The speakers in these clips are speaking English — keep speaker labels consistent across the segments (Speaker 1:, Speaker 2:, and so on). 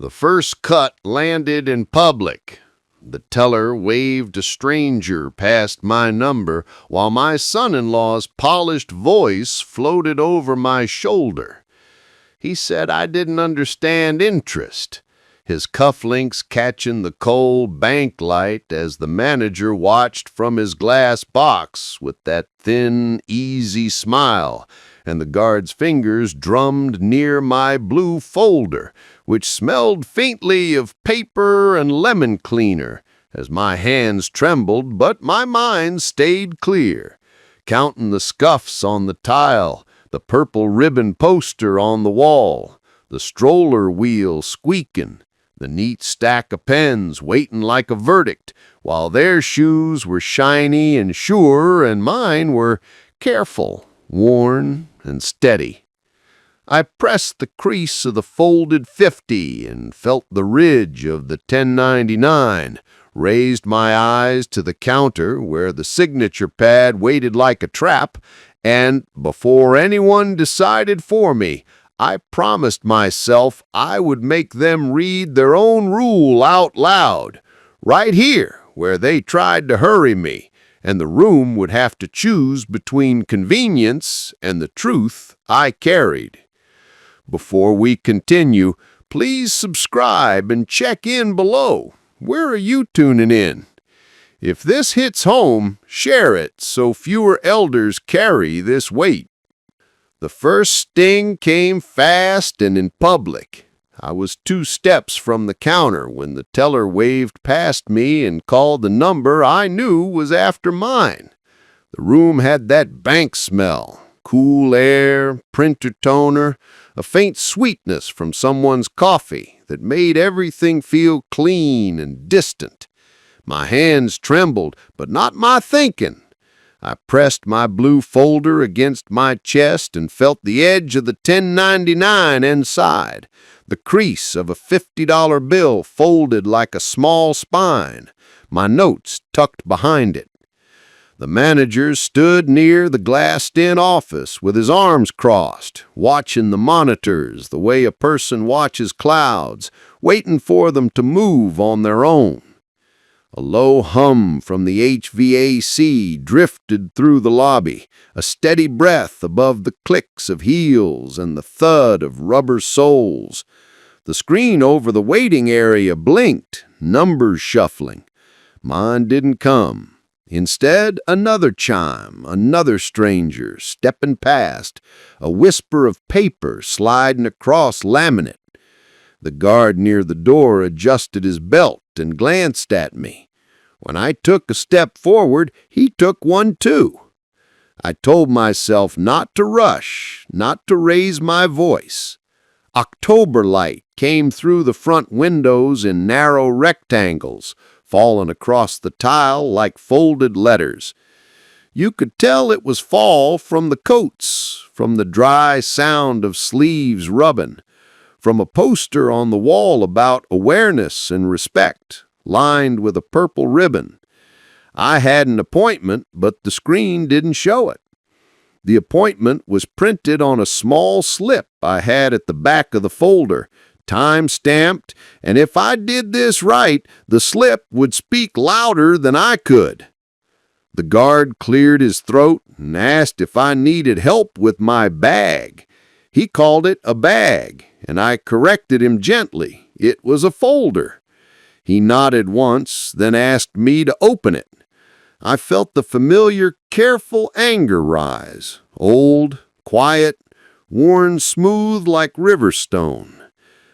Speaker 1: The first cut landed in public. The teller waved a stranger past my number while my son-in-law's polished voice floated over my shoulder. He said I didn't understand interest, his cufflinks catching the cold bank light as the manager watched from his glass box with that thin, easy smile, and the guard's fingers drummed near my blue folder, which smelled faintly of paper and lemon cleaner, as my hands trembled, but my mind stayed clear, counting the scuffs on the tile, the purple ribbon poster on the wall, the stroller wheel squeaking, the neat stack of pens waiting like a verdict, while their shoes were shiny and sure and mine were careful, worn, and steady. I pressed the crease of the folded 50 and felt the ridge of the 1099, raised my eyes to the counter where the signature pad waited like a trap, and before anyone decided for me, I promised myself I would make them read their own rule out loud, right here where they tried to hurry me, and the room would have to choose between convenience and the truth I carried. Before we continue, please subscribe and check in below. Where are you tuning in? If this hits home, share it so fewer elders carry this weight. The first sting came fast and in public. I was 2 steps from the counter when the teller waved past me and called the number I knew was after mine. The room had that bank smell, cool air, printer toner, a faint sweetness from someone's coffee that made everything feel clean and distant. My hands trembled, but not my thinking. I pressed my blue folder against my chest and felt the edge of the 1099 inside, the crease of a $50 bill folded like a small spine, my notes tucked behind it. The manager stood near the glassed-in office with his arms crossed, watching the monitors the way a person watches clouds, waiting for them to move on their own. A low hum from the HVAC drifted through the lobby, a steady breath above the clicks of heels and the thud of rubber soles. The screen over the waiting area blinked, numbers shuffling. Mine didn't come. Instead, another chime, another stranger stepping past, a whisper of paper sliding across laminate. The guard near the door adjusted his belt and glanced at me. When I took a step forward, he took one too. I told myself not to rush, not to raise my voice. October light came through the front windows in narrow rectangles, falling across the tile like folded letters. You could tell it was fall from the coats, from the dry sound of sleeves rubbing, from a poster on the wall about awareness and respect, lined with a purple ribbon. I had an appointment, but the screen didn't show it. The appointment was printed on a small slip I had at the back of the folder, time-stamped, and if I did this right, the slip would speak louder than I could. The guard cleared his throat and asked if I needed help with my bag. He called it a bag, and I corrected him gently. It was a folder. He nodded once, then asked me to open it. I felt the familiar, careful anger rise, old, quiet, worn smooth like river stone.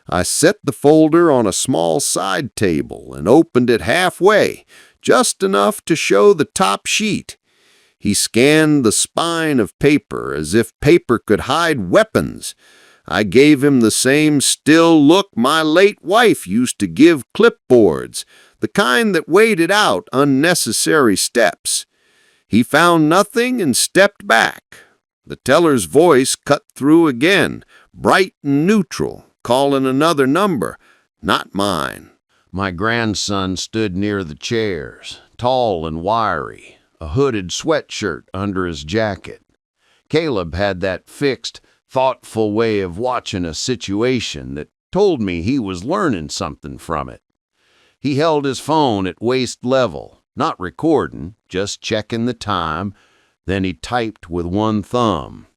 Speaker 1: I set the folder on a small side table and opened it halfway, just enough to show the top sheet. He scanned the spine of paper as if paper could hide weapons. I gave him the same still look my late wife used to give clipboards, the kind that waited out unnecessary steps. He found nothing and stepped back. The teller's voice cut through again, bright and neutral, calling another number, not mine. My grandson stood near the chairs, tall and wiry, a hooded sweatshirt under his jacket. Caleb had that fixed, thoughtful way of watching a situation that told me he was learning something from it. He held his phone at waist level, not recording, just checking the time. Then he typed with one thumb.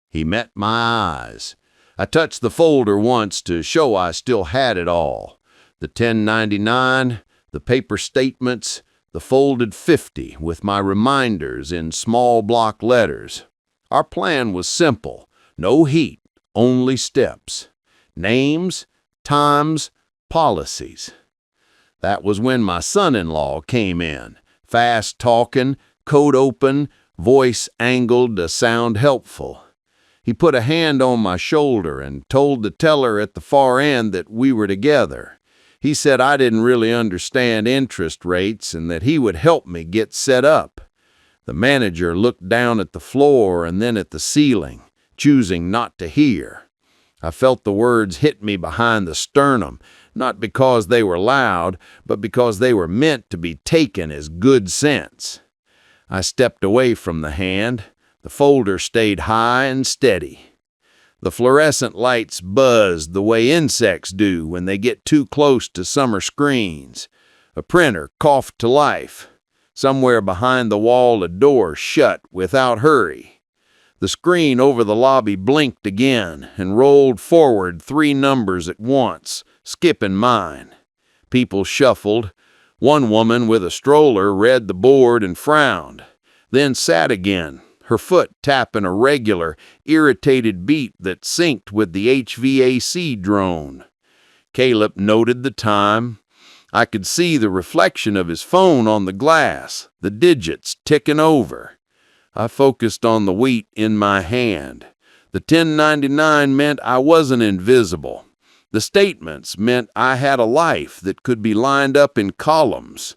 Speaker 1: He met my eyes. I touched the folder once to show I still had it all. The 1099, the paper statements, the folded 50 with my reminders in small block letters. Our plan was simple. No heat, only steps. Names, times, policies. That was when my son-in-law came in, fast talking, coat open, voice angled to sound helpful. He put a hand on my shoulder and told the teller at the far end that we were together. He said I didn't really understand interest rates and that he would help me get set up. The manager looked down at the floor and then at the ceiling, choosing not to hear. I felt the words hit me behind the sternum, not because they were loud, but because they were meant to be taken as good sense. I stepped away from the hand. The folder stayed high and steady. The fluorescent lights buzzed the way insects do when they get too close to summer screens. A printer coughed to life. Somewhere behind the wall a door shut without hurry. The screen over the lobby blinked again and rolled forward 3 numbers at once, skipping mine. People shuffled. One woman with a stroller read the board and frowned, then sat again, her foot tapping a regular, irritated beat that synced with the HVAC drone. Caleb noted the time. I could see the reflection of his phone on the glass, the digits ticking over. I focused on the wheat in my hand. The 1099 meant I wasn't invisible. The statements meant I had a life that could be lined up in columns.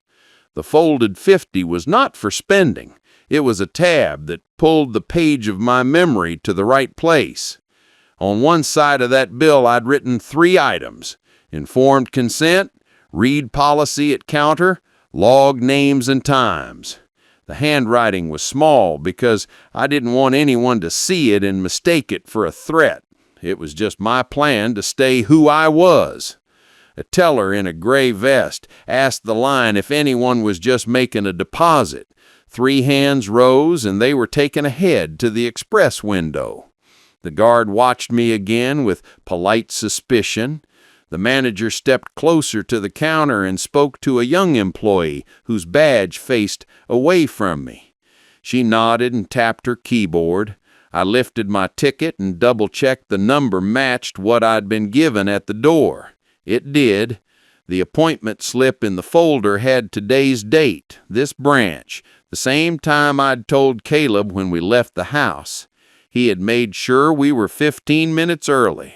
Speaker 1: The folded 50 was not for spending. It was a tab that pulled the page of my memory to the right place. On one side of that bill I'd written 3 items: informed consent, read policy at counter, log names and times. The handwriting was small because I didn't want anyone to see it and mistake it for a threat. It was just my plan to stay who I was. A teller in a gray vest asked the line if anyone was just making a deposit. 3 hands rose and they were taken ahead to the express window. The guard watched me again with polite suspicion. The manager stepped closer to the counter and spoke to a young employee whose badge faced away from me. She nodded and tapped her keyboard. I lifted my ticket and double-checked the number matched what I'd been given at the door. It did. The appointment slip in the folder had today's date, this branch, the same time I'd told Caleb when we left the house. He had made sure we were 15 minutes early.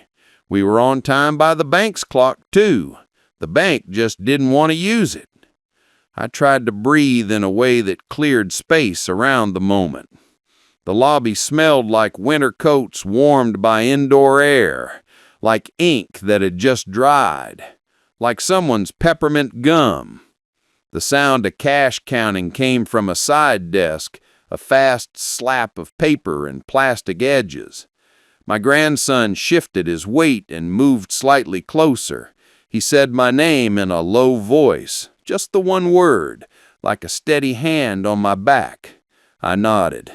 Speaker 1: We were on time by the bank's clock, too. The bank just didn't want to use it. I tried to breathe in a way that cleared space around the moment. The lobby smelled like winter coats warmed by indoor air, like ink that had just dried, like someone's peppermint gum. The sound of cash counting came from a side desk, a fast slap of paper and plastic edges. My grandson shifted his weight and moved slightly closer. He said my name in a low voice, just the one word, like a steady hand on my back. I nodded.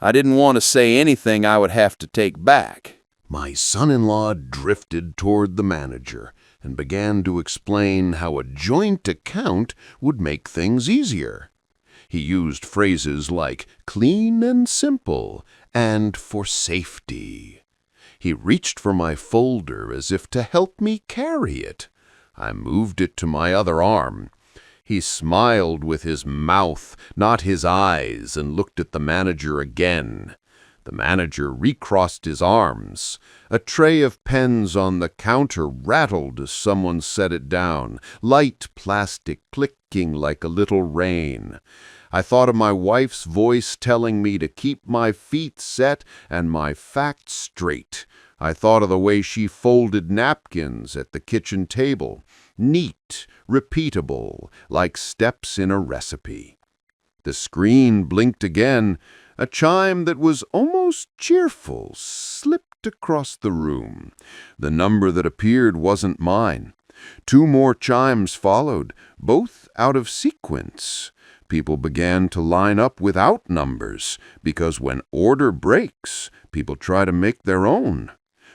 Speaker 1: I didn't want to say anything I would have to take back.
Speaker 2: My son-in-law drifted toward the manager and began to explain how a joint account would make things easier. He used phrases like clean and simple and for safety. He reached for my folder as if to help me carry it. I moved it to my other arm. He smiled with his mouth, not his eyes, and looked at the manager again. The manager recrossed his arms. A tray of pens on the counter rattled as someone set it down, light plastic clicking like a little rain. I thought of my wife's voice telling me to keep my feet set and my facts straight. I thought of the way she folded napkins at the kitchen table, neat, repeatable, like steps in a recipe. The screen blinked again. A chime that was almost cheerful slipped across the room. The number that appeared wasn't mine. 2 more chimes followed, both out of sequence. People began to line up without numbers, because when order breaks, people try to make their own.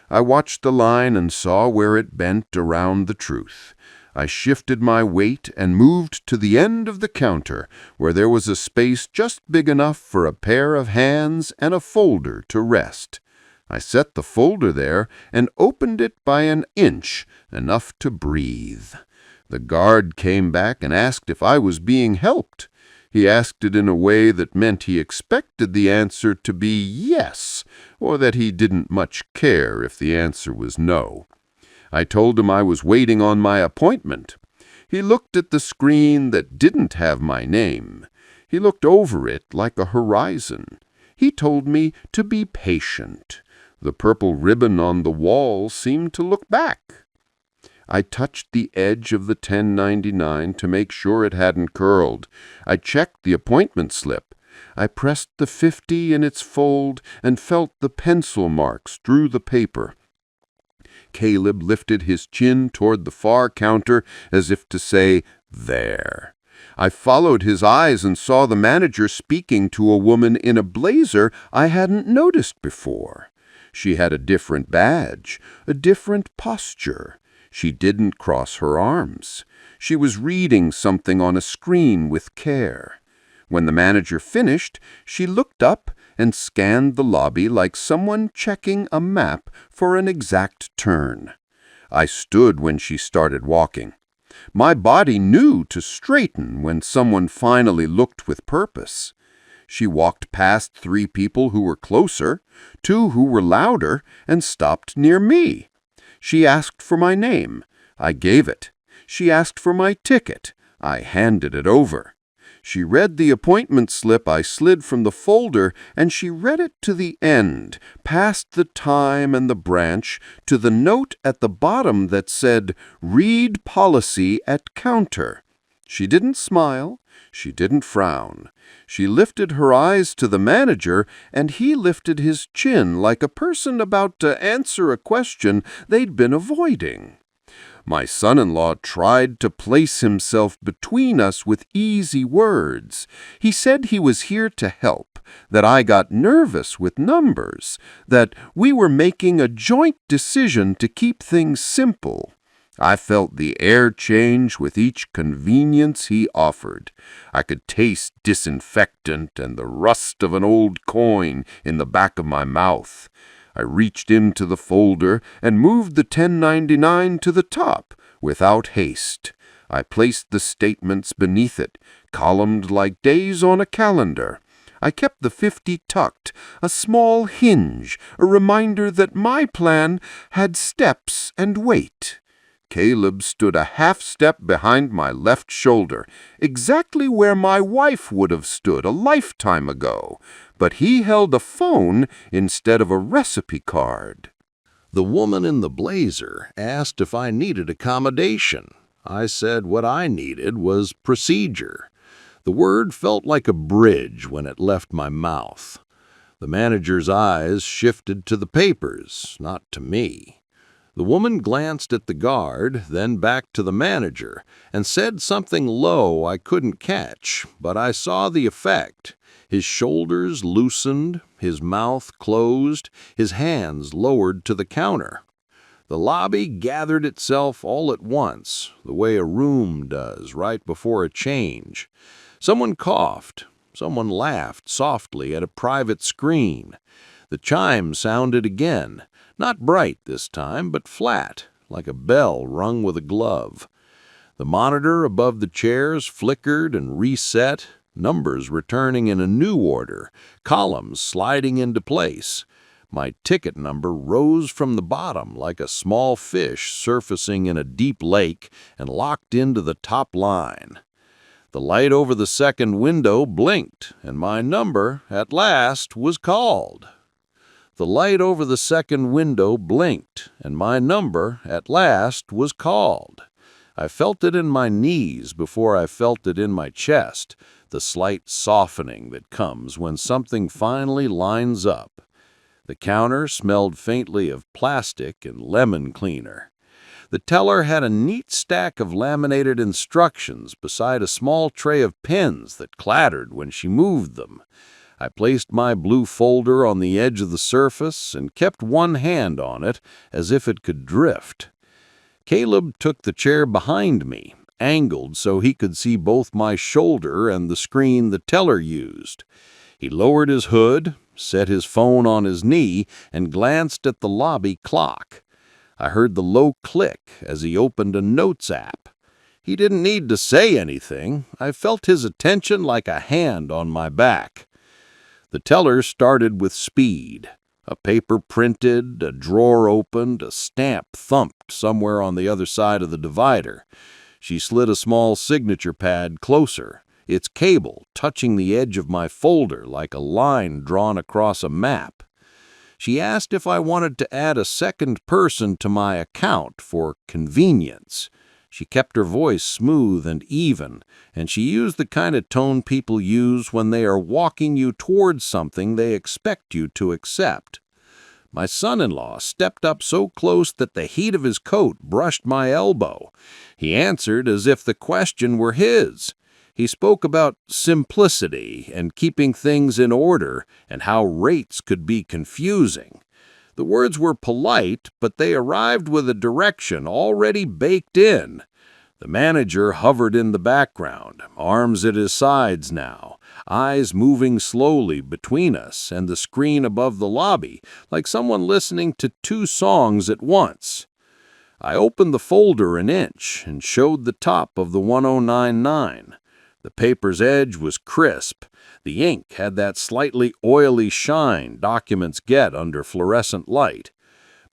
Speaker 2: I watched the line and saw where it bent around the truth. I shifted my weight and moved to the end of the counter, where there was a space just big enough for a pair of hands and a folder to rest. I set the folder there and opened it by an inch, enough to breathe. The guard came back and asked if I was being helped. He asked it in a way that meant he expected the answer to be yes, or that he didn't much care if the answer was no. I told him I was waiting on my appointment. He looked at the screen that didn't have my name. He looked over it like a horizon. He told me to be patient. The purple ribbon on the wall seemed to look back. I touched the edge of the 1099 to make sure it hadn't curled. I checked the appointment slip. I pressed the 50 in its fold and felt the pencil marks through the paper. Caleb lifted his chin toward the far counter as if to say, "There." I followed his eyes and saw the manager speaking to a woman in a blazer I hadn't noticed before. She had a different badge, a different posture. She didn't cross her arms. She was reading something on a screen with care. When the manager finished, she looked up and scanned the lobby like someone checking a map for an exact turn. I stood when she started walking. My body knew to straighten when someone finally looked with purpose. She walked past 3 people who were closer, 2 who were louder, and stopped near me. She asked for my name. I gave it. She asked for my ticket. I handed it over. She read the appointment slip I slid from the folder, and she read it to the end, past the time and the branch, to the note at the bottom that said, "Read policy at counter." She didn't smile. She didn't frown. She lifted her eyes to the manager, and he lifted his chin like a person about to answer a question they'd been avoiding. My son-in-law tried to place himself between us with easy words. He said he was here to help, that I got nervous with numbers, that we were making a joint decision to keep things simple. I felt the air change with each convenience he offered. I could taste disinfectant and the rust of an old coin in the back of my mouth. I reached into the folder and moved the 1099 to the top without haste. I placed the statements beneath it, columned like days on a calendar. I kept the 50 tucked, a small hinge, a reminder that my plan had steps and weight. Caleb stood a half step behind my left shoulder, exactly where my wife would have stood a lifetime ago, but he held a phone instead of a recipe card.
Speaker 1: The woman in the blazer asked if I needed accommodation. I said what I needed was procedure. The word felt like a bridge when it left my mouth. The manager's eyes shifted to the papers, not to me. The woman glanced at the guard, then back to the manager, and said something low I couldn't catch, but I saw the effect. His shoulders loosened, his mouth closed, his hands lowered to the counter. The lobby gathered itself all at once, the way a room does right before a change. Someone coughed. Someone laughed softly at a private screen. The chime sounded again. Not bright this time, but flat, like a bell rung with a glove. The monitor above the chairs flickered and reset, numbers returning in a new order, columns sliding into place. My ticket number rose from the bottom like a small fish surfacing in a deep lake and locked into the top line. The light over the second window blinked, and my number, at last, was called. The light over the second window blinked, and my number, at last, was called. I felt it in my knees before I felt it in my chest, the slight softening that comes when something finally lines up.
Speaker 3: The counter smelled faintly of plastic and lemon cleaner. The teller had a neat stack of laminated instructions beside a small tray of pens that clattered when she moved them. I placed my blue folder on the edge of the surface and kept one hand on it as if it could drift. Caleb took the chair behind me, angled so he could see both my shoulder and the screen the teller used. He lowered his hood, set his phone on his knee, and glanced at the lobby clock. I heard the low click as he opened a notes app. He didn't need to say anything. I felt his attention like a hand on my back. The teller started with speed. A paper printed, a drawer opened, a stamp thumped somewhere on the other side of the divider. She slid a small signature pad closer, its cable touching the edge of my folder like a line drawn across a map. She asked if I wanted to add a second person to my account for convenience. She kept her voice smooth and even, and she used the kind of tone people use when they are walking you towards something they expect you to accept. My son-in-law stepped up so close that the heat of his coat brushed my elbow. He answered as if the question were his. He spoke about simplicity and keeping things in order and how rates could be confusing. The words were polite, but they arrived with a direction already baked in. The manager hovered in the background, arms at his sides now, eyes moving slowly between us and the screen above the lobby, like someone listening to two songs at once. I opened the folder an inch and showed the top of the 1099. The paper's edge was crisp. The ink had that slightly oily shine documents get under fluorescent light.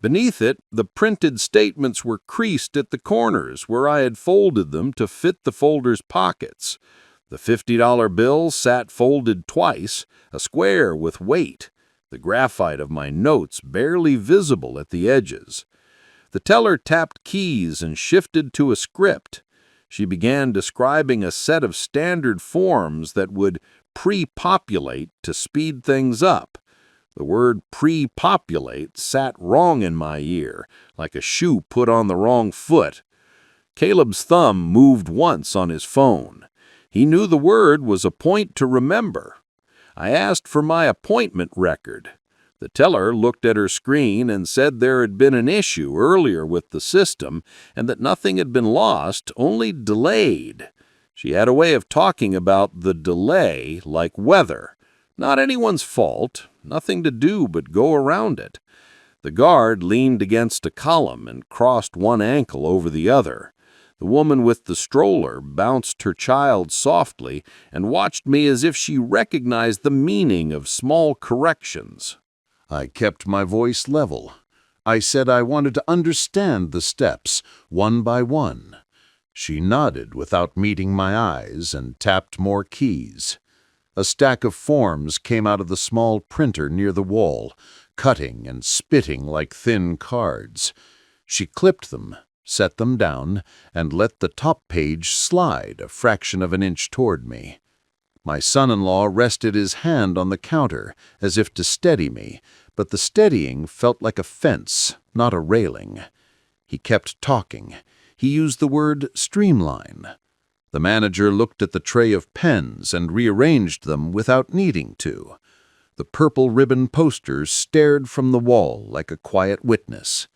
Speaker 3: Beneath it, the printed statements were creased at the corners where I had folded them to fit the folder's pockets. The $50 bill sat folded twice, a square with weight, the graphite of my notes barely visible at the edges. The teller tapped keys and shifted to a script. She began describing a set of standard forms that would pre-populate to speed things up. The word pre-populate sat wrong in my ear, like a shoe put on the wrong foot. Caleb's thumb moved once on his phone. He knew the word was a point to remember. I asked for my appointment record. The teller looked at her screen and said there had been an issue earlier with the system and that nothing had been lost, only delayed. She had a way of talking about the delay like weather. Not anyone's fault, nothing to do but go around it. The guard leaned against a column and crossed one ankle over the other. The woman with the stroller bounced her child softly and watched me as if she recognized the meaning of small corrections.
Speaker 2: I kept my voice level. I said I wanted to understand the steps, one by one. She nodded without meeting my eyes and tapped more keys. A stack of forms came out of the small printer near the wall, cutting and spitting like thin cards. She clipped them, set them down, and let the top page slide a fraction of an inch toward me. My son-in-law rested his hand on the counter as if to steady me, but the steadying felt like a fence, not a railing. He kept talking. He used the word streamline. The manager looked at the tray of pens and rearranged them without needing to. The purple ribbon posters stared from the wall like a quiet witness.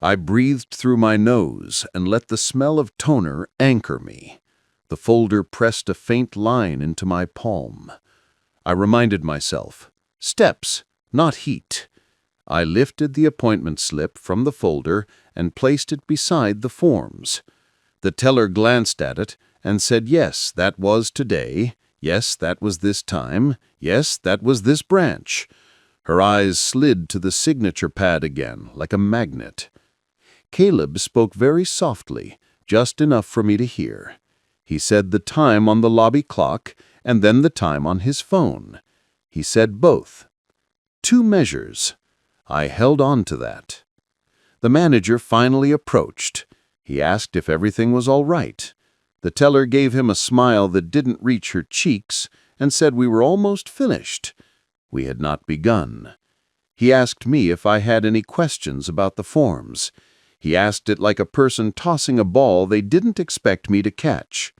Speaker 2: I breathed through my nose and let the smell of toner anchor me. The folder pressed a faint line into my palm. I reminded myself, steps, not heat. I lifted the appointment slip from the folder and placed it beside the forms. The teller glanced at it and said, yes, that was today. Yes, that was this time. Yes, that was this branch. Her eyes slid to the signature pad again, like a magnet. Caleb spoke very softly, just enough for me to hear. He said the time on the lobby clock and then the time on his phone. He said both. 2 measures. I held on to that. The manager finally approached. He asked if everything was all right. The teller gave him a smile that didn't reach her cheeks and said we were almost finished. We had not begun.
Speaker 3: He asked me if I had any questions about the forms. He asked it like a person tossing a ball they didn't expect me to catch.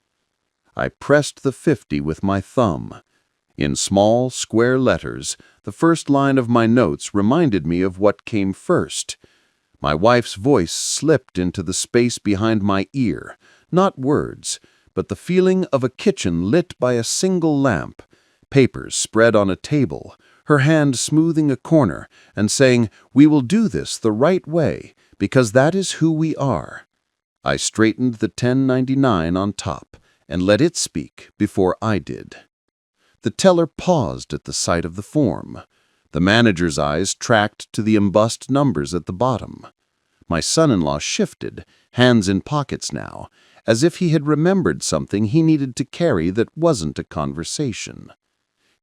Speaker 3: I pressed the 50 with my thumb. In small, square letters, the first line of my notes reminded me of what came first. My wife's voice slipped into the space behind my ear, not words, but the feeling of a kitchen lit by a single lamp, papers spread on a table, her hand smoothing a corner and saying, "We will do this the right way, because that is who we are." I straightened the 1099 on top and let it speak before I did. The teller paused at the sight of the form. The manager's eyes tracked to the embossed numbers at the bottom. My son-in-law shifted, hands in pockets now, as if he had remembered something he needed to carry that wasn't a conversation.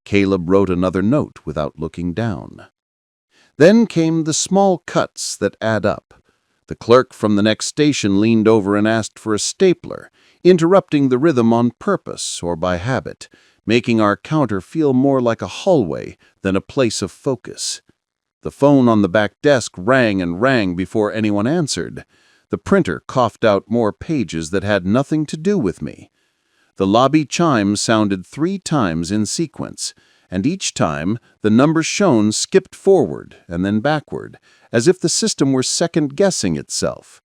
Speaker 3: Caleb wrote another note without looking down. Then came the small cuts that add up. The clerk from the next station leaned over and asked for a stapler, interrupting the rhythm on purpose or by habit, making our counter feel more like a hallway than a place of focus. The phone on the back desk rang and rang before anyone answered. The printer coughed out more pages that had nothing to do with me. The lobby chime sounded 3 times in sequence, and each time the number shown skipped forward and then backward, as if the system were second-guessing itself.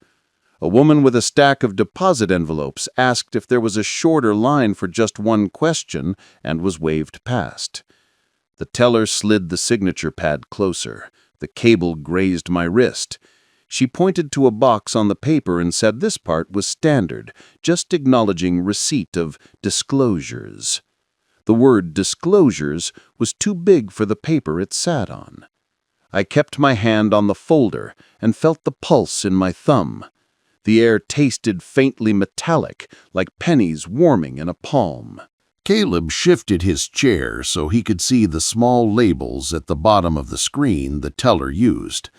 Speaker 3: A woman with a stack of deposit envelopes asked if there was a shorter line for just one question and was waved past. The teller slid the signature pad closer. The cable grazed my wrist. She pointed to a box on the paper and said this part was standard, just acknowledging receipt of disclosures. The word disclosures was too big for the paper it sat on. I kept my hand on the folder and felt the pulse in my thumb. The air tasted faintly metallic, like pennies warming in a palm.
Speaker 2: Caleb shifted his chair so he could see the small labels at the bottom of the screen the teller used.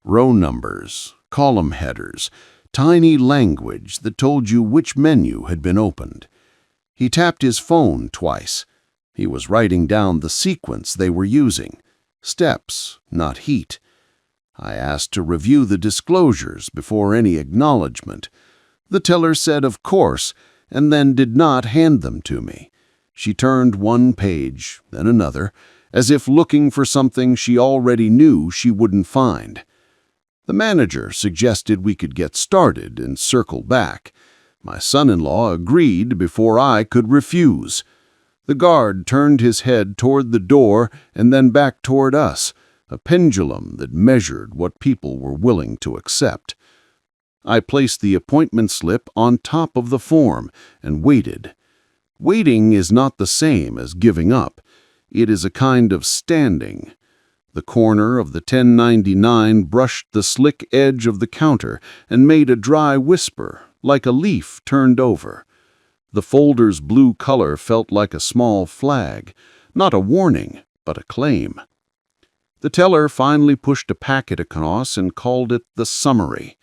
Speaker 2: Row numbers, column headers, tiny language that told you which menu had been opened. He tapped his phone twice. He was writing down the sequence they were using. Steps, not heat. I asked to review the disclosures before any acknowledgement. The teller said of course, and then did not hand them to me. She turned one page, then another, as if looking for something she already knew she wouldn't find. The manager suggested we could get started and circle back. My son-in-law agreed before I could refuse. The guard turned his head toward the door and then back toward us, a pendulum that measured what people were willing to accept. I placed the appointment slip on top of the form and waited. Waiting is not the same as giving up. It is a kind of standing. The corner of the 1099 brushed the slick edge of the counter and made a dry whisper, like a leaf turned over. The folder's blue color felt like a small flag, not a warning, but a claim. The teller finally pushed a packet across and called it the summary.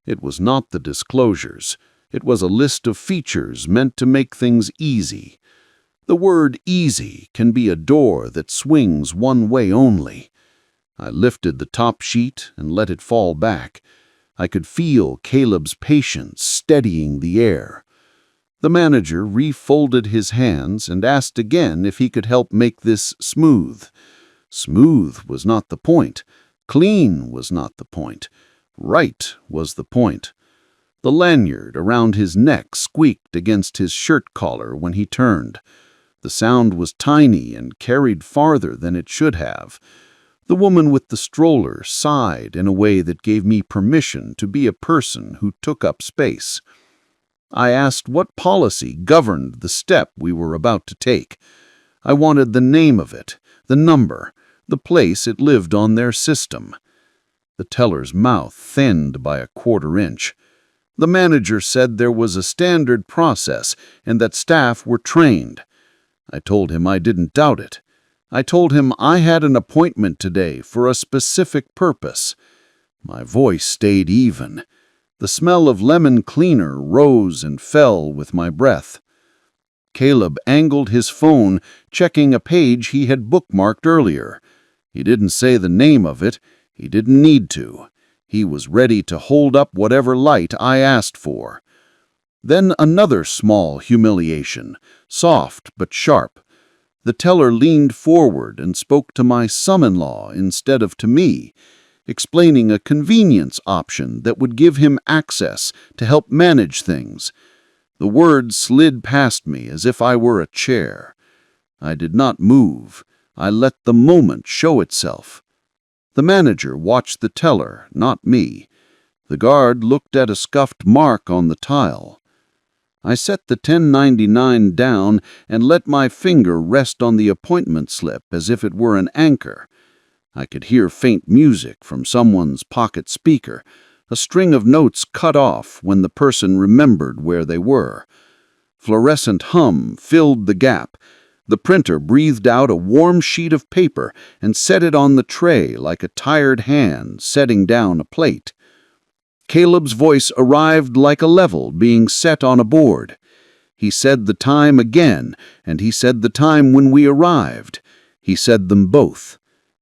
Speaker 2: It was not the disclosures. It was a list of features meant to make things easy. The word easy can be a door that swings one way only. I lifted the top sheet and let it fall back. I could feel Caleb's patience steadying the air. The manager refolded his hands and asked again if he could help make this smooth. Smooth was not the point. Clean was not the point. Right was the point. The lanyard around his neck squeaked against his shirt collar when he turned. The sound was tiny and carried farther than it should have. The woman with the stroller sighed in a way that gave me permission to be a person who took up space. I asked what policy governed the step we were about to take. I wanted the name of it, the number, the place it lived on their system. The teller's mouth thinned by a quarter-inch. The manager said there was a standard process and that staff were trained. I told him I didn't doubt it. I told him I had an appointment today for a specific purpose. My voice stayed even. The smell of lemon cleaner rose and fell with my breath. Caleb angled his phone, checking a page he had bookmarked earlier.
Speaker 3: He didn't say the name of it. He didn't need to. He was ready to hold up whatever light I asked for. Then another small humiliation, soft but sharp. The teller leaned forward and spoke to my son-in-law instead of to me, explaining a convenience option that would give him access to help manage things. The words slid past me as if I were a chair. I did not move. I let the moment show itself. The manager watched the teller, not me. The guard looked at a scuffed mark on the tile. I set the 1099 down and let my finger rest on the appointment slip as if it were an anchor. I could hear faint music from someone's pocket speaker, a string of notes cut off when the person remembered where they were. Fluorescent hum filled the gap. The printer breathed out a warm sheet of paper and set it on the tray like a tired hand setting down a plate. Caleb's voice arrived like a level being set on a board. He said the time again, and he said the time when we arrived. He said them both.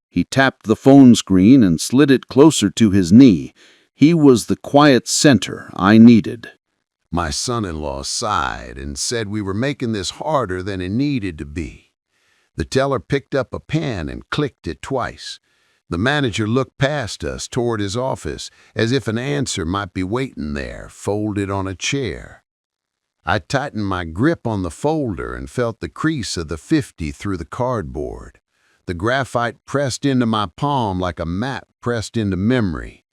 Speaker 3: He tapped the phone screen and slid it closer to his knee. He was the quiet center I needed.
Speaker 2: My son-in-law sighed and said we were making this harder than it needed to be. The teller picked up a pen and clicked it twice. The manager looked past us toward his office as if an answer might be waiting there, folded on a chair. I tightened my grip on the folder and felt the crease of the 50 through the cardboard. The graphite pressed into my palm like a map pressed into memory.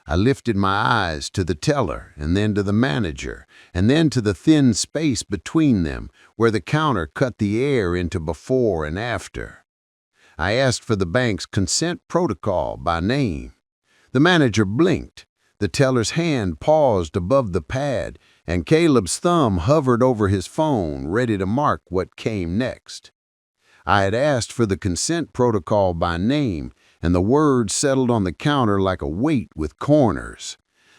Speaker 2: I lifted my eyes to the teller, and then to the manager, and then to the thin space between them where the counter cut the air into before and after. I asked for the bank's consent protocol by name. The manager blinked. The teller's hand paused above the pad, and Caleb's thumb hovered over his phone, ready to mark what came next. I had asked for the consent protocol by name, and the words settled on the counter like a weight with corners.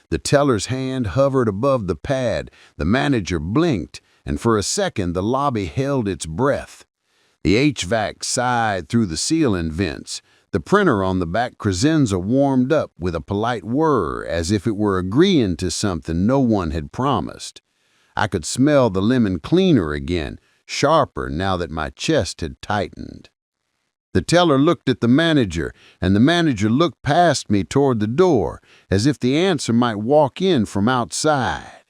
Speaker 2: The teller's hand hovered above the pad, the manager blinked, and for a second the lobby held its breath. The HVAC sighed through the ceiling vents. The printer on the back credenza warmed up with a polite whir as if it were agreeing to something no one had promised. I could smell the lemon cleaner again, sharper now that my chest had tightened. The teller looked at the manager, and the manager looked past me toward the door, as if the answer might walk in from outside.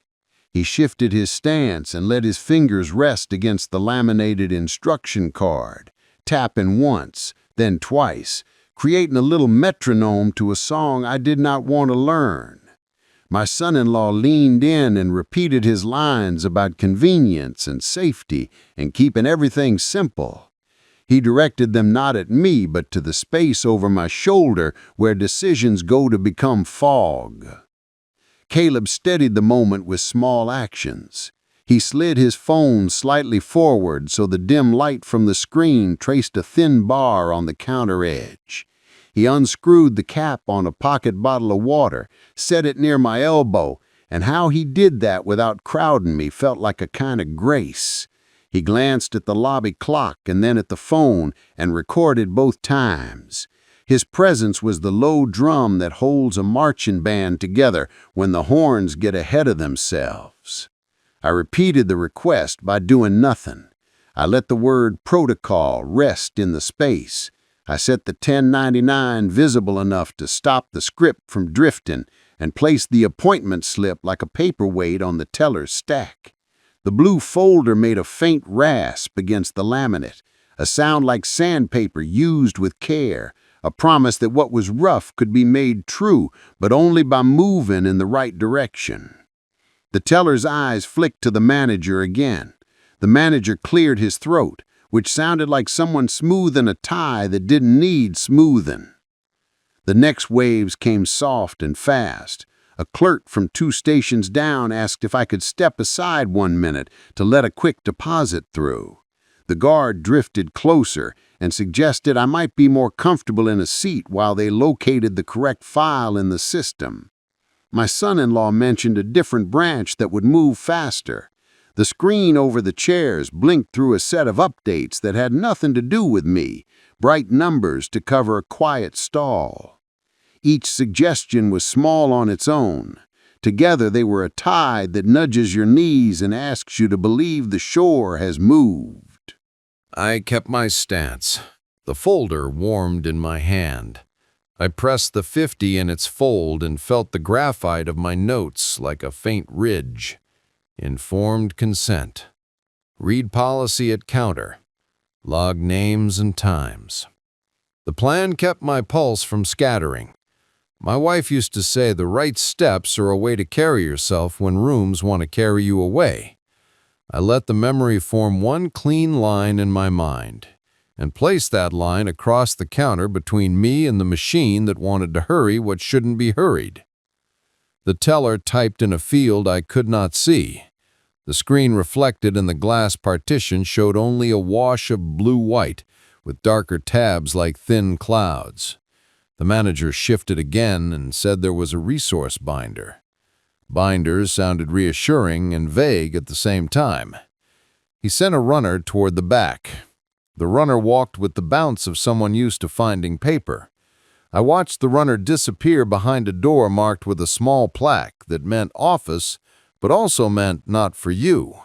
Speaker 2: He shifted his stance and let his fingers rest against the laminated instruction card, tapping once, then twice, creating a little metronome to a song I did not want to learn. My son-in-law leaned in and repeated his lines about convenience and safety and keeping everything simple. He directed them not at me, but to the space over my shoulder where decisions go to become fog. Caleb steadied the moment with small actions. He slid his phone slightly forward so the dim light from the screen traced a thin bar on the counter edge. He unscrewed the cap on a pocket bottle of water, set it near my elbow, and how he did that without crowding me felt like a kind of grace. He glanced at the lobby clock and then at the phone and recorded both times. His presence was the low drum that holds a marching band together when the horns get ahead of themselves. I repeated the request by doing nothing. I let the word protocol rest in the space. I set the 1099 visible enough to stop the script from drifting and placed the appointment slip like a paperweight on the teller's stack. The blue folder made a faint rasp against the laminate, a sound like sandpaper used with care, a promise that what was rough could be made true, but only by moving in the right direction. The teller's eyes flicked to the manager again. The manager cleared his throat, which sounded like someone smoothing a tie that didn't need smoothing. The next waves came soft and fast. A clerk from 2 stations down asked if I could step aside 1 minute to let a quick deposit through. The guard drifted closer and suggested I might be more comfortable in a seat while they located the correct file in the system. My son-in-law mentioned a different branch that would move faster. The screen over the chairs blinked through a set of updates that had nothing to do with me, bright numbers to cover a quiet stall. Each suggestion was small on its own. Together they were a tide that nudges your knees and asks you to believe the shore has moved.
Speaker 3: I kept my stance. The folder warmed in my hand. I pressed the 50 in its fold and felt the graphite of my notes like a faint ridge. Informed consent. Read policy at counter. Log names and times. The plan kept my pulse from scattering. My wife used to say the right steps are a way to carry yourself when rooms want to carry you away. I let the memory form one clean line in my mind and placed that line across the counter between me and the machine that wanted to hurry what shouldn't be hurried. The teller typed in a field I could not see. The screen reflected in the glass partition showed only a wash of blue-white with darker tabs like thin clouds. The manager shifted again and said there was a resource binder. Binders sounded reassuring and vague at the same time. He sent a runner toward the back. The runner walked with the bounce of someone used to finding paper. I watched the runner disappear behind a door marked with a small plaque that meant office, but also meant not for you.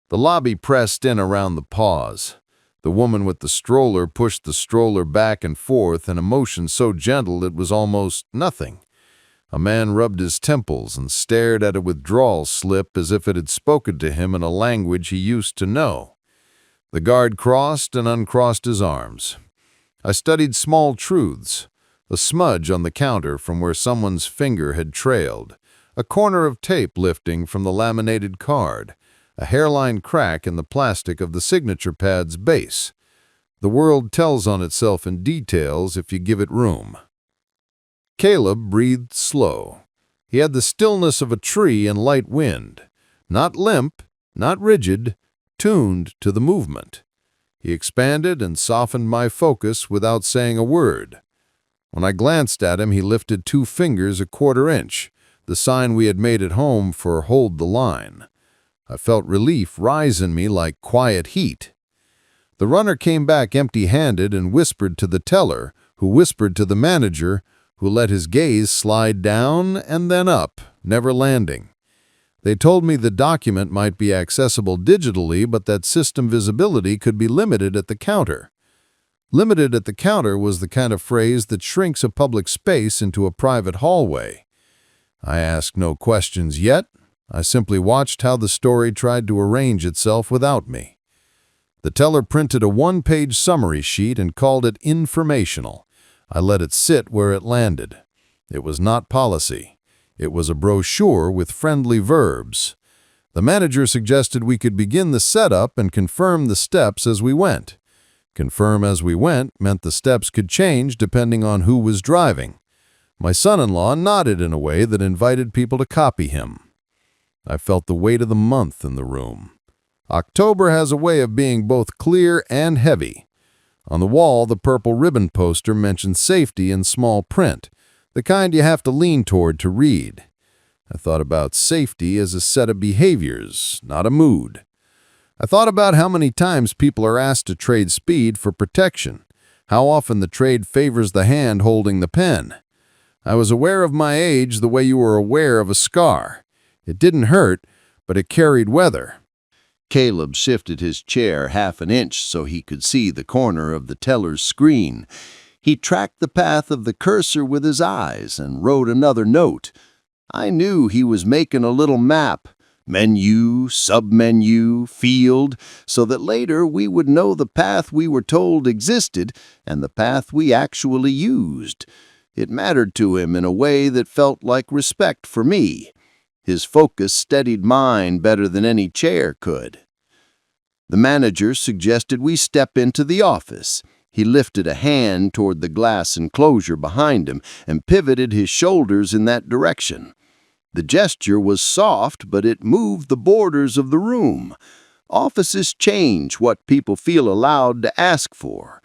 Speaker 3: The lobby pressed in around the pause. The woman with the stroller pushed the stroller back and forth in a motion so gentle it was almost nothing. A man rubbed his temples and stared at a withdrawal slip as if it had spoken to him in a language he used to know. The guard crossed and uncrossed his arms. I studied small truths, a smudge on the counter from where someone's finger had trailed, a corner of tape lifting from the laminated card, a hairline crack in the plastic of the signature pad's base. The world tells on itself in details if you give it room. Caleb breathed slow. He had the stillness of a tree in light wind, not limp, not rigid, tuned to the movement. He expanded and softened my focus without saying a word. When I glanced at him, he lifted 2 fingers a quarter inch, the sign we had made at home for hold the line. I felt relief rise in me like quiet heat. The runner came back empty-handed and whispered to the teller, who whispered to the manager, who let his gaze slide down and then up, never landing. They told me the document might be accessible digitally, but that system visibility could be limited at the counter. Limited at the counter was the kind of phrase that shrinks a public space into a private hallway. I asked no questions yet. I simply watched how the story tried to arrange itself without me. The teller printed a 1-page summary sheet and called it informational. I let it sit where it landed. It was not policy. It was a brochure with friendly verbs. The manager suggested we could begin the setup and confirm the steps as we went. Confirm as we went meant the steps could change depending on who was driving. My son-in-law nodded in a way that invited people to copy him. I felt the weight of the month in the room. October has a way of being both clear and heavy. On the wall, the purple ribbon poster mentioned safety in small print, the kind you have to lean toward to read. I thought about safety as a set of behaviors, not a mood. I thought about how many times people are asked to trade speed for protection, how often the trade favors the hand holding the pen. I was aware of my age the way you were aware of a scar. It didn't hurt, but it carried weather.
Speaker 1: Caleb shifted his chair half an inch so he could see the corner of the teller's screen. He tracked the path of the cursor with his eyes and wrote another note. I knew he was making a little map, menu, submenu, field, so that later we would know the path we were told existed and the path we actually used. It mattered to him in a way that felt like respect for me. His focus steadied mine better than any chair could. The manager suggested we step into the office. He lifted a hand toward the glass enclosure behind him and pivoted his shoulders in that direction. The gesture was soft, but it moved the borders of the room. Offices change what people feel allowed to ask for.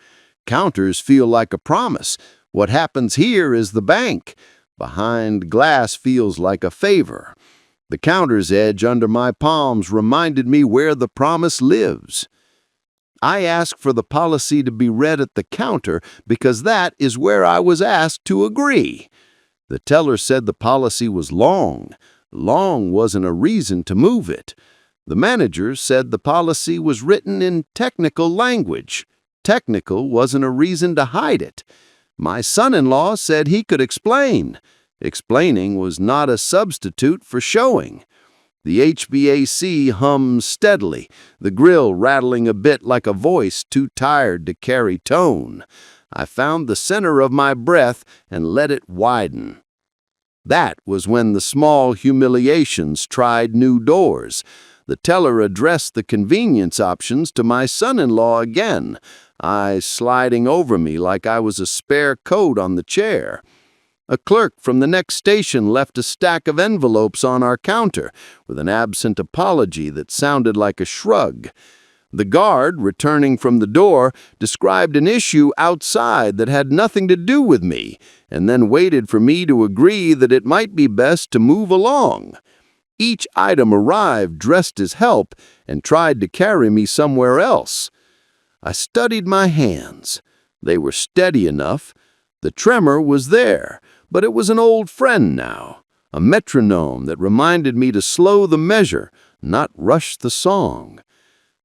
Speaker 1: Counters feel like a promise. What happens here is the bank. Behind glass feels like a favor. The counter's edge under my palms reminded me where the promise lives. I asked for the policy to be read at the counter because that is where I was asked to agree. The teller said the policy was long. Long wasn't a reason to move it. The manager said the policy was written in technical language. Technical wasn't a reason to hide it. My son-in-law said he could explain. Explaining was not a substitute for showing. The HVAC hummed steadily, the grill rattling a bit like a voice too tired to carry tone. I found the center of my breath and let it widen. That was when the small humiliations tried new doors. The teller addressed the convenience options to my son-in-law again, eyes sliding over me like I was a spare coat on the chair. A clerk from the next station left a stack of envelopes on our counter with an absent apology that sounded like a shrug. The guard, returning from the door, described an issue outside that had nothing to do with me, and then waited for me to agree that it might be best to move along. Each item arrived dressed as help and tried to carry me somewhere else. I studied my hands. They were steady enough. The tremor was there, but it was an old friend now, a metronome that reminded me to slow the measure, not rush the song.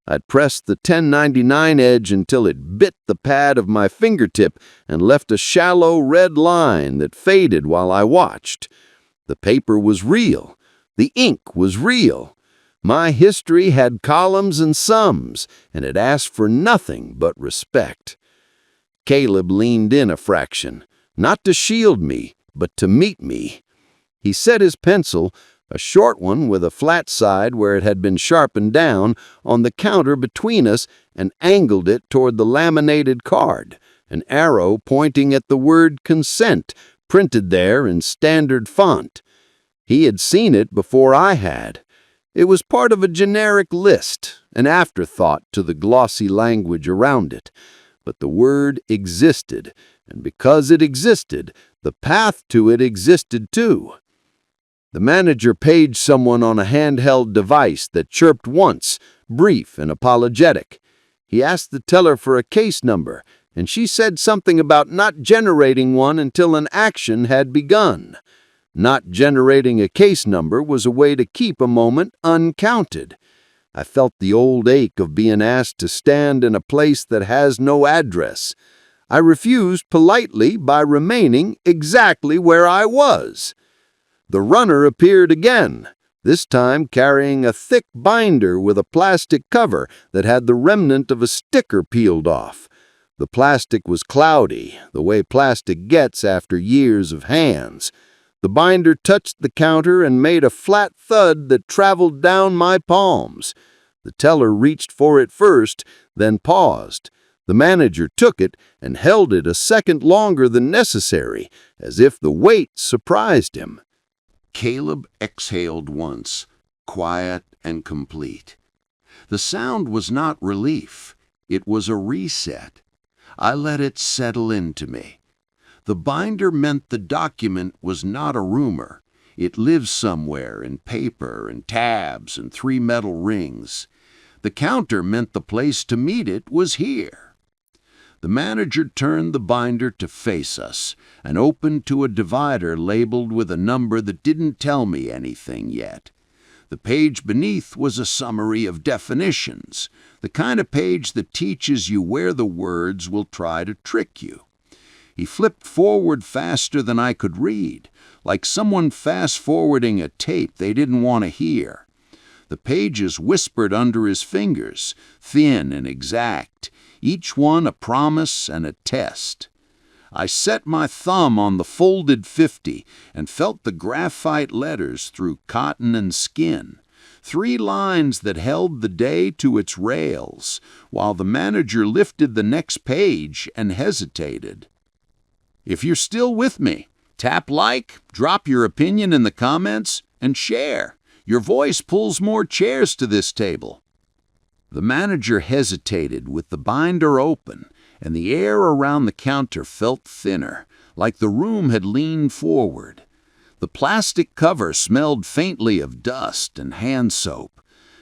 Speaker 1: I'd pressed the 1099 edge until it bit the pad of my fingertip and left a shallow red line that faded while I watched. The paper was real. The ink was real. My history had columns and sums, and it asked for nothing but respect. Caleb leaned in a fraction, not to shield me, but to meet me. He set his pencil, a short one with a flat side where it had been sharpened down, on the counter between us and angled it toward the laminated card, an arrow pointing at the word consent, printed there in standard font. He had seen it before I had. It was part of a generic list, an afterthought to the glossy language around it. But the word existed, and because it existed, the path to it existed too. The manager paged someone on a handheld device that chirped once, brief and apologetic. He asked the teller for a case number, and she said something about not generating one until an action had begun. Not generating a case number was a way to keep a moment uncounted. I felt the old ache of being asked to stand in a place that has no address. I refused politely by remaining exactly where I was. The runner appeared again, this time carrying a thick binder with a plastic cover that had the remnant of a sticker peeled off. The plastic was cloudy, the way plastic gets after years of hands. The binder touched the counter and made a flat thud that traveled down my palms. The teller reached for it first, then paused. The manager took it and held it a second longer than necessary, as if the weight surprised him.
Speaker 2: Caleb exhaled once, quiet and complete. The sound was not relief. It was a reset. I let it settle into me. The binder meant the document was not a rumor. It lives somewhere in paper and tabs and 3 metal rings. The counter meant the place to meet it was here. The manager turned the binder to face us and opened to a divider labeled with a number that didn't tell me anything yet. The page beneath was a summary of definitions, the kind of page that teaches you where the words will try to trick you. He flipped forward faster than I could read, like someone fast-forwarding a tape they didn't want to hear. The pages whispered under his fingers, thin and exact, each one a promise and a test. I set my thumb on the folded 50 and felt the graphite letters through cotton and skin, 3 lines that held the day to its rails, while the manager lifted the next page and hesitated. If you're still with me, tap like, drop your opinion in the comments, and share. Your voice pulls more chairs to this table. The manager hesitated with the binder open, and the air around the counter felt thinner, like the room had leaned forward.
Speaker 3: The plastic cover smelled faintly of dust and hand soap.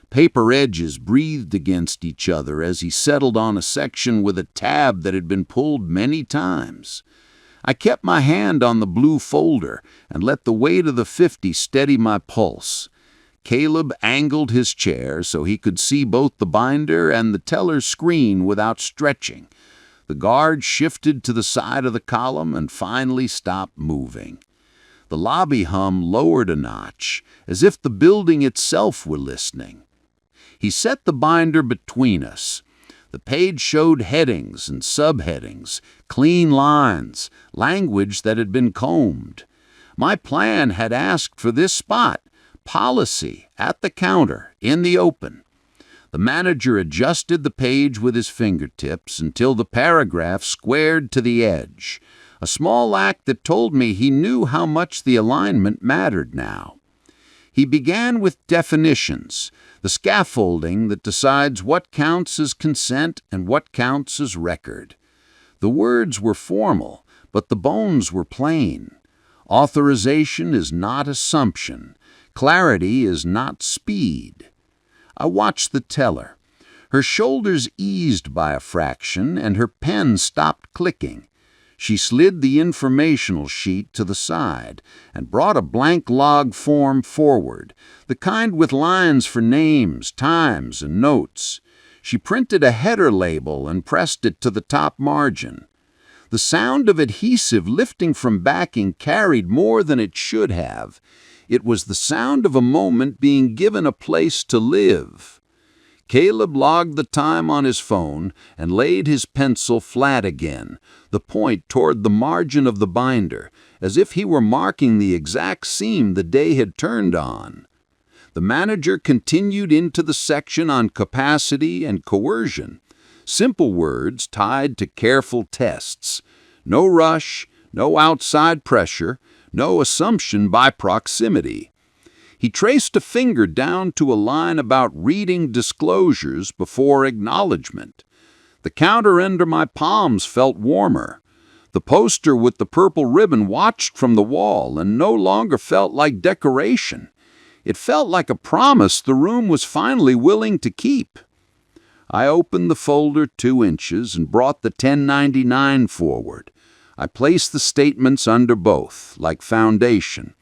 Speaker 3: Paper edges breathed against each other as he settled on a section with a tab that had been pulled many times. I kept my hand on the blue folder and let the weight of the 50 steady my pulse. Caleb angled his chair so he could see both the binder and the teller's screen without stretching. The guard shifted to the side of the column and finally stopped moving. The lobby hum lowered a notch, as if the building itself were listening. He set the binder between us. The page showed headings and subheadings, clean lines, language that had been combed. My plan had asked for this spot, policy, at the counter, in the open. The manager adjusted the page with his fingertips until the paragraph squared to the edge, a small act that told me he knew how much the alignment mattered now. He began with definitions, the scaffolding that decides what counts as consent and what counts as record. The words were formal, but the bones were plain. Authorization is not assumption. Clarity is not speed. I watched the teller. Her shoulders eased by a fraction, and her pen stopped clicking. She slid the informational sheet to the side and brought a blank log form forward, the kind with lines for names, times, and notes. She printed a header label and pressed it to the top margin. The sound of adhesive lifting from backing carried more than it should have. It was the sound of a moment being given a place to live. Caleb logged the time on his phone and laid his pencil flat again, the point toward the margin of the binder, as if he were marking the exact seam the day had turned on. The manager continued into the section on capacity and coercion, simple words tied to careful tests. No rush, no outside pressure, no assumption by proximity. He traced a finger down to a line about reading disclosures before acknowledgement. The counter under my palms felt warmer. The poster with the purple ribbon watched from the wall and no longer felt like decoration. It felt like a promise the room was finally willing to keep. I opened the folder 2 inches and brought the 1099 forward. I placed the statements under both, like foundation.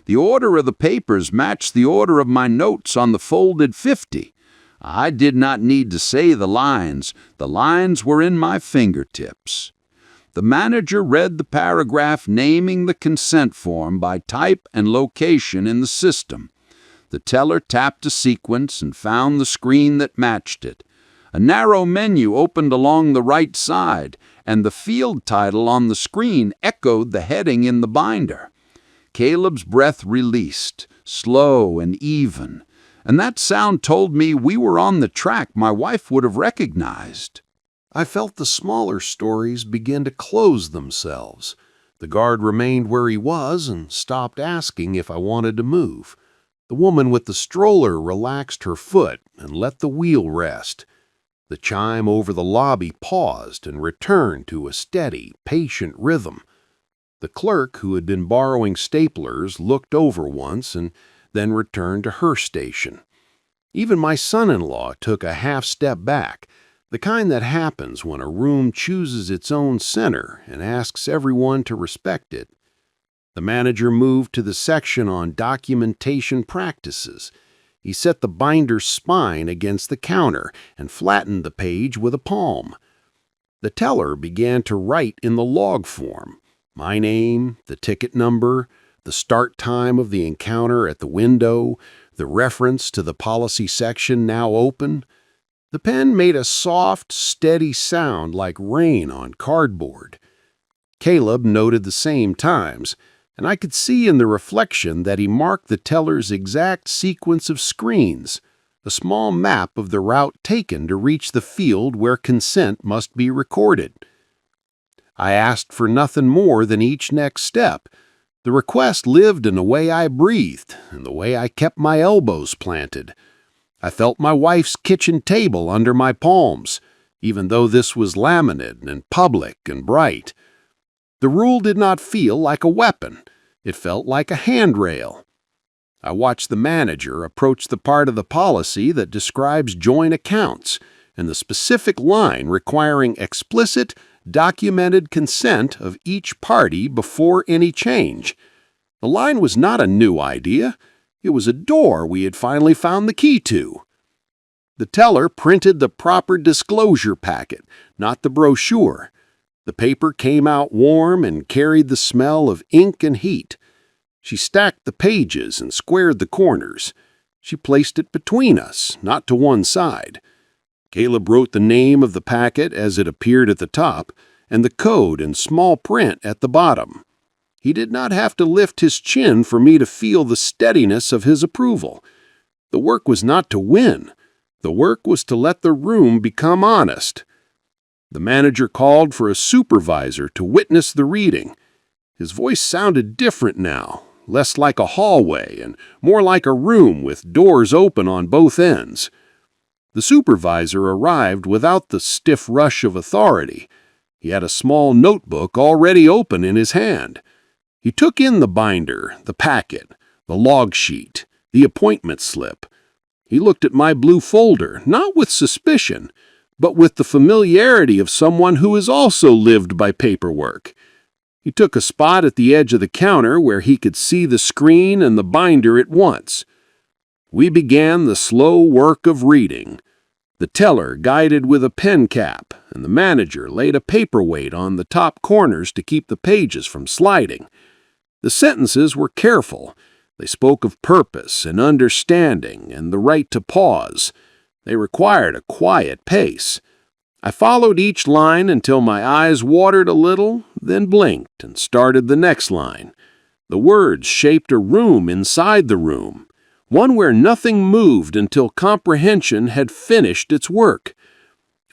Speaker 3: The order of the papers matched the order of my notes on the folded 50. I did not need to say the lines. The lines were in my fingertips. The manager read the paragraph naming the consent form by type and location in the system. The teller tapped a sequence and found the screen that matched it. A narrow menu opened along the right side, and the field title on the screen echoed the heading in the binder. Caleb's breath released, slow and even, and that sound told me we were on the track my wife would have recognized.
Speaker 2: I felt the smaller stories begin to close themselves. The guard remained where he was and stopped asking if I wanted to move. The woman with the stroller relaxed her foot and let the wheel rest. The chime over the lobby paused and returned to a steady, patient rhythm. The clerk, who had been borrowing staplers, looked over once and then returned to her station. Even my son-in-law took a half-step back, the kind that happens when a room chooses its own center and asks everyone to respect it. The manager moved to the section on documentation practices. He set the binder's spine against the counter and flattened the page with a palm. The teller began to write in the log form. My name, the ticket number, the start time of the encounter at the window, the reference to the policy section now open. The pen made a soft, steady sound like rain on cardboard. Caleb noted the same times, and I could see in the reflection that he marked the teller's exact sequence of screens, a small map of the route taken to reach the field where consent must be recorded. I asked for nothing more than each next step. The request lived in the way I breathed and the way I kept my elbows planted. I felt my wife's kitchen table under my palms, even though this was laminate and public and bright. The rule did not feel like a weapon.
Speaker 3: It felt like a handrail. I watched the manager approach the part of the policy that describes joint accounts and the specific line requiring explicit, documented consent of each party before any change. The line was not a new idea. It was a door we had finally found the key to. The teller printed the proper disclosure packet, not the brochure. The paper came out warm and carried the smell of ink and heat. She stacked the pages and squared the corners. She placed it between us, not to one side. Caleb wrote the name of the packet as it appeared at the top, and the code in small print at the bottom. He did not have to lift his chin for me to feel the steadiness of his approval. The work was not to win. The work was to let the room become honest. The manager called for a supervisor to witness the reading. His voice sounded different now, less like a hallway and more like a room with doors open on both ends. The supervisor arrived without the stiff rush of authority. He had a small notebook already open in his hand. He took in the binder, the packet, the log sheet, the appointment slip. He looked at my blue folder, not with suspicion, but with the familiarity of someone who has also lived by paperwork. He took a spot at the edge of the counter where he could see the screen and the binder at once. We began the slow work of reading. The teller guided with a pen cap, and the manager laid a paperweight on the top corners to keep the pages from sliding. The sentences were careful. They spoke of purpose and understanding and the right to pause. They required a quiet pace. I followed each line until my eyes watered a little, then blinked and started the next line. The words shaped a room inside the room, one where nothing moved until comprehension had finished its work.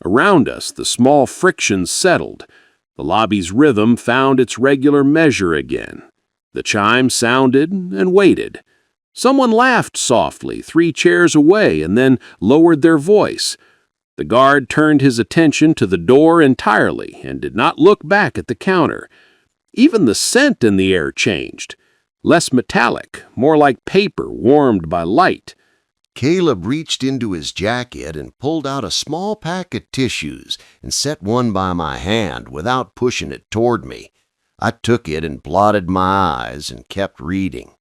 Speaker 3: Around us, the small frictions settled. The lobby's rhythm found its regular measure again. The chime sounded and waited. Someone laughed softly 3 chairs away and then lowered their voice. The guard turned his attention to the door entirely and did not look back at the counter. Even the scent in the air changed. Less metallic, more like paper warmed by light.
Speaker 1: Caleb reached into his jacket and pulled out a small pack of tissues and set one by my hand without pushing it toward me. I took it and blotted my eyes and kept reading.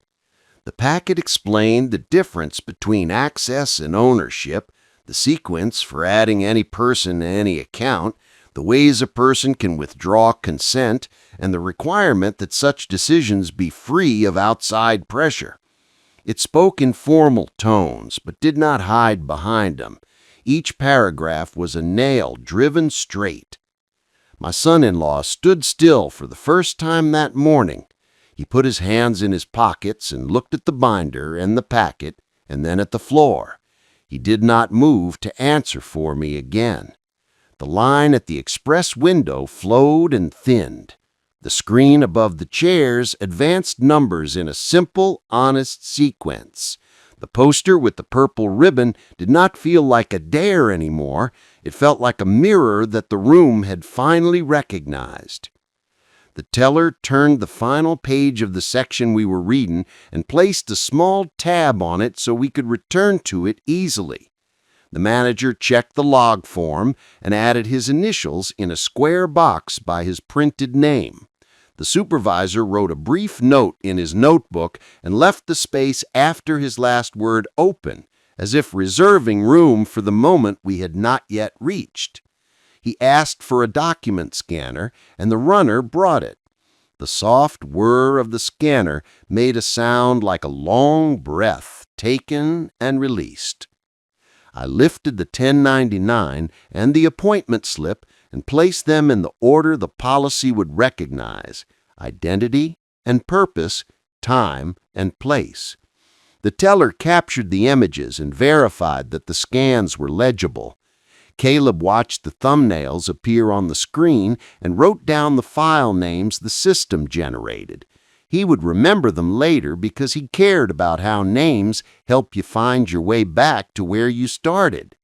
Speaker 1: The packet explained the difference between access and ownership, the sequence for adding any person to any account, the ways a person can withdraw consent, and the requirement that such decisions be free of outside pressure. It spoke in formal tones, but did not hide behind them. Each paragraph was a nail driven straight. My son-in-law stood still for the first time that morning. He put his hands in his pockets and looked at the binder and the packet, and then at the floor. He did not move to answer for me again. The line at the express window flowed and thinned. The screen above the chairs advanced numbers in a simple, honest sequence. The poster with the purple ribbon did not feel like a dare anymore. It felt like a mirror that the room had finally recognized. The teller turned the final page of the section we were reading and placed a small tab on it so we could return to it easily. The manager checked the log form and added his initials in a square box by his printed name. The supervisor wrote a brief note in his notebook and left the space after his last word open, as if reserving room for the moment we had not yet reached. He asked for a document scanner, and the runner brought it. The soft whir of the scanner made a sound like a long breath taken and released. I lifted the 1099 and the appointment slip and placed them in the order the policy would recognize: identity and purpose, time and place. The teller captured the images and verified that the scans were legible. Caleb watched the thumbnails appear on the screen and wrote down the file names the system generated. He would remember them later because he cared about how names help you find your way back to where you started.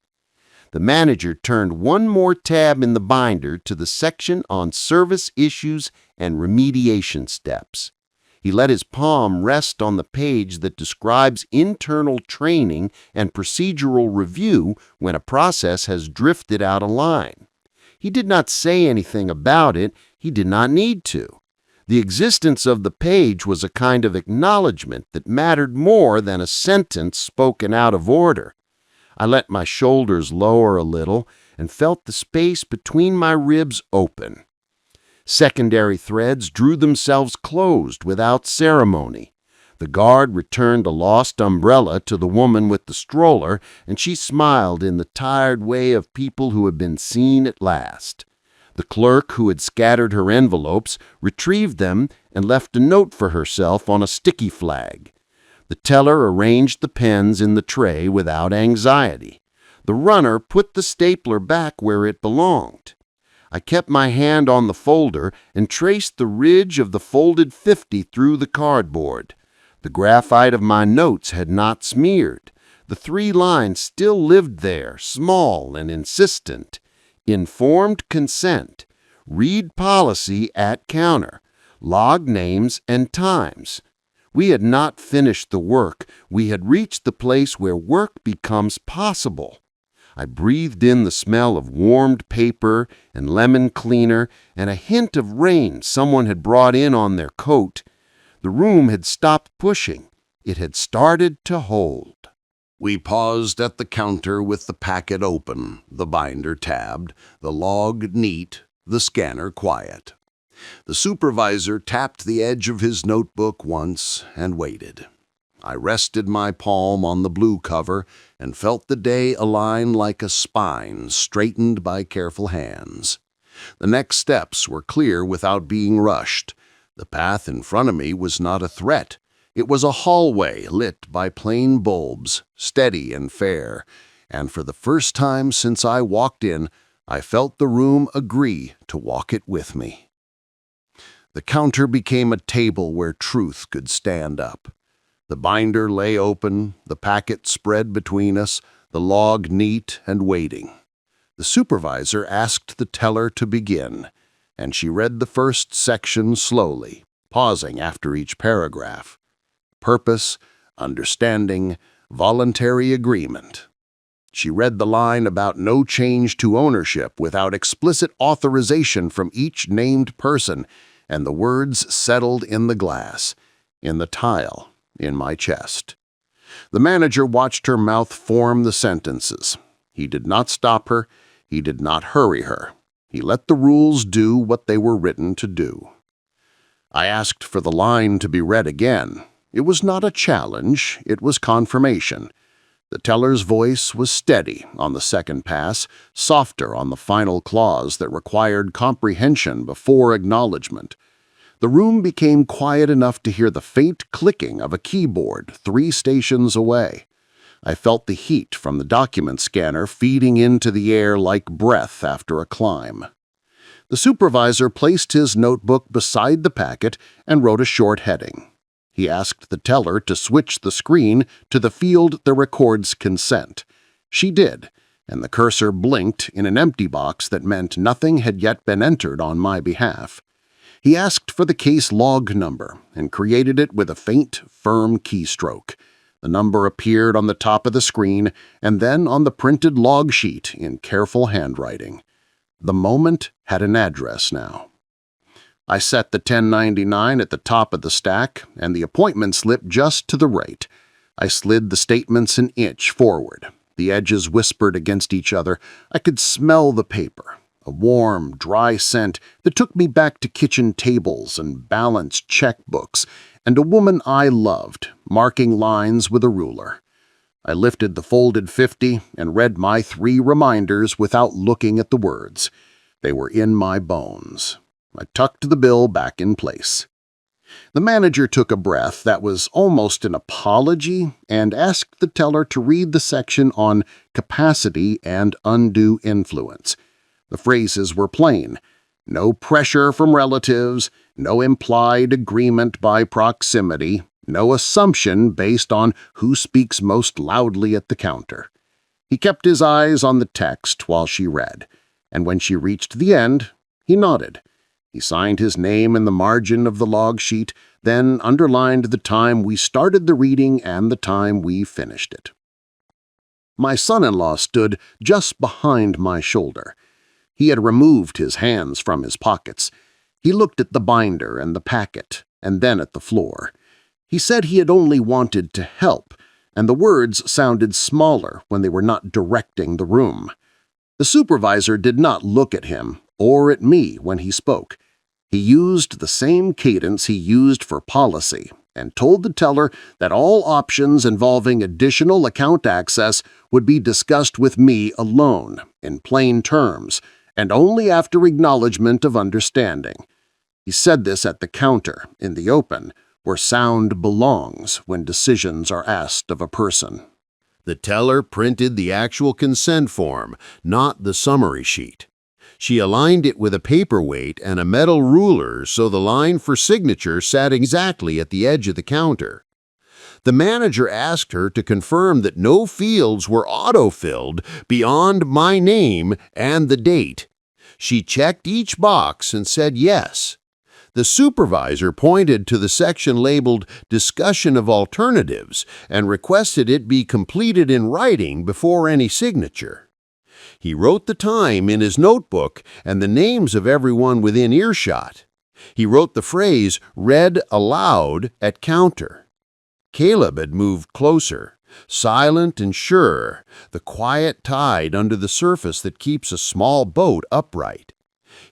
Speaker 1: The manager turned one more tab in the binder to the section on service issues and remediation steps. He let his palm rest on the page that describes internal training and procedural review when a process has drifted out of line. He did not say anything about it. He did not need to. The existence of the page was a kind of acknowledgement that mattered more than a sentence spoken out of order. I let my shoulders lower a little and felt the space between my ribs open. Secondary threads drew themselves closed without ceremony. The guard returned a lost umbrella to the woman with the stroller, and she smiled in the tired way of people who have been seen at last. The clerk who had scattered her envelopes retrieved them and left a note for herself on a sticky flag. The teller arranged the pens in the tray without anxiety. The runner put the stapler back where it belonged. I kept my hand on the folder and traced the ridge of the folded 50 through the cardboard. The graphite of my notes had not smeared. The 3 lines still lived there, small and insistent. Informed consent. Read policy at counter. Log names and times. We had not finished the work. We had reached the place where work becomes possible. I breathed in the smell of warmed paper and lemon cleaner and a hint of rain someone had brought in on their coat. The room had stopped pushing. It had started to hold.
Speaker 2: We paused at the counter with the packet open, the binder tabbed, the log neat, the scanner quiet. The supervisor tapped the edge of his notebook once and waited. I rested my palm on the blue cover and felt the day align like a spine straightened by careful hands. The next steps were clear without being rushed. The path in front of me was not a threat. It was a hallway lit by plain bulbs, steady and fair, and for the first time since I walked in, I felt the room agree to walk it with me. The counter became a table where truth could stand up. The binder lay open, the packet spread between us, the log neat and waiting. The supervisor asked the teller to begin, and she read the first section slowly, pausing after each paragraph. Purpose, understanding, voluntary agreement. She read the line about no change to ownership without explicit authorization from each named person, and the words settled in the glass, in the tile, in my chest. The manager watched her mouth form the sentences. He did not stop her. He did not hurry her. He let the rules do what they were written to do. I asked for the line to be read again. It was not a challenge. It was confirmation. The teller's voice was steady on the second pass, softer on the final clause that required comprehension before acknowledgement. The room became quiet enough to hear the faint clicking of a keyboard 3 stations away. I felt the heat from the document scanner feeding into the air like breath after a climb. The supervisor placed his notebook beside the packet and wrote a short heading. He asked the teller to switch the screen to the field that records consent. She did, and the cursor blinked in an empty box that meant nothing had yet been entered on my behalf. He asked for the case log number and created it with a faint, firm keystroke. The number appeared on the top of the screen and then on the printed log sheet in careful handwriting. The moment had an address now. I set the 1099 at the top of the stack and the appointment slip just to the right. I slid the statements an inch forward. The edges whispered against each other. I could smell the paper, a warm, dry scent that took me back to kitchen tables and balanced checkbooks, and a woman I loved, marking lines with a ruler. I lifted the folded 50 and read my 3 reminders without looking at the words. They were in my bones. I tucked the bill back in place. The manager took a breath that was almost an apology and asked the teller to read the section on capacity and undue influence. The phrases were plain. No pressure from relatives, no implied agreement by proximity, no assumption based on who speaks most loudly at the counter. He kept his eyes on the text while she read, and when she reached the end, he nodded. He signed his name in the margin of the log sheet, then underlined the time we started the reading and the time we finished it. My son-in-law stood just behind my shoulder. He had removed his hands from his pockets. He looked at the binder and the packet, and then at the floor. He said he had only wanted to help, and the words sounded smaller when they were not directing the room. The supervisor did not look at him or at me when he spoke. He used the same cadence he used for policy and told the teller that all options involving additional account access would be discussed with me alone, in plain terms, and only after acknowledgement of understanding. He said this at the counter, in the open, where sound belongs when decisions are asked of a person.
Speaker 1: The teller printed the actual consent form, not the summary sheet. She aligned it with a paperweight and a metal ruler so the line for signature sat exactly at the edge of the counter. The manager asked her to confirm that no fields were auto-filled beyond my name and the date. She checked each box and said yes. The supervisor pointed to the section labeled Discussion of Alternatives and requested it be completed in writing before any signature. He wrote the time in his notebook and the names of everyone within earshot. He wrote the phrase "read aloud" at counter. Caleb had moved closer, silent and sure, the quiet tide under the surface that keeps a small boat upright.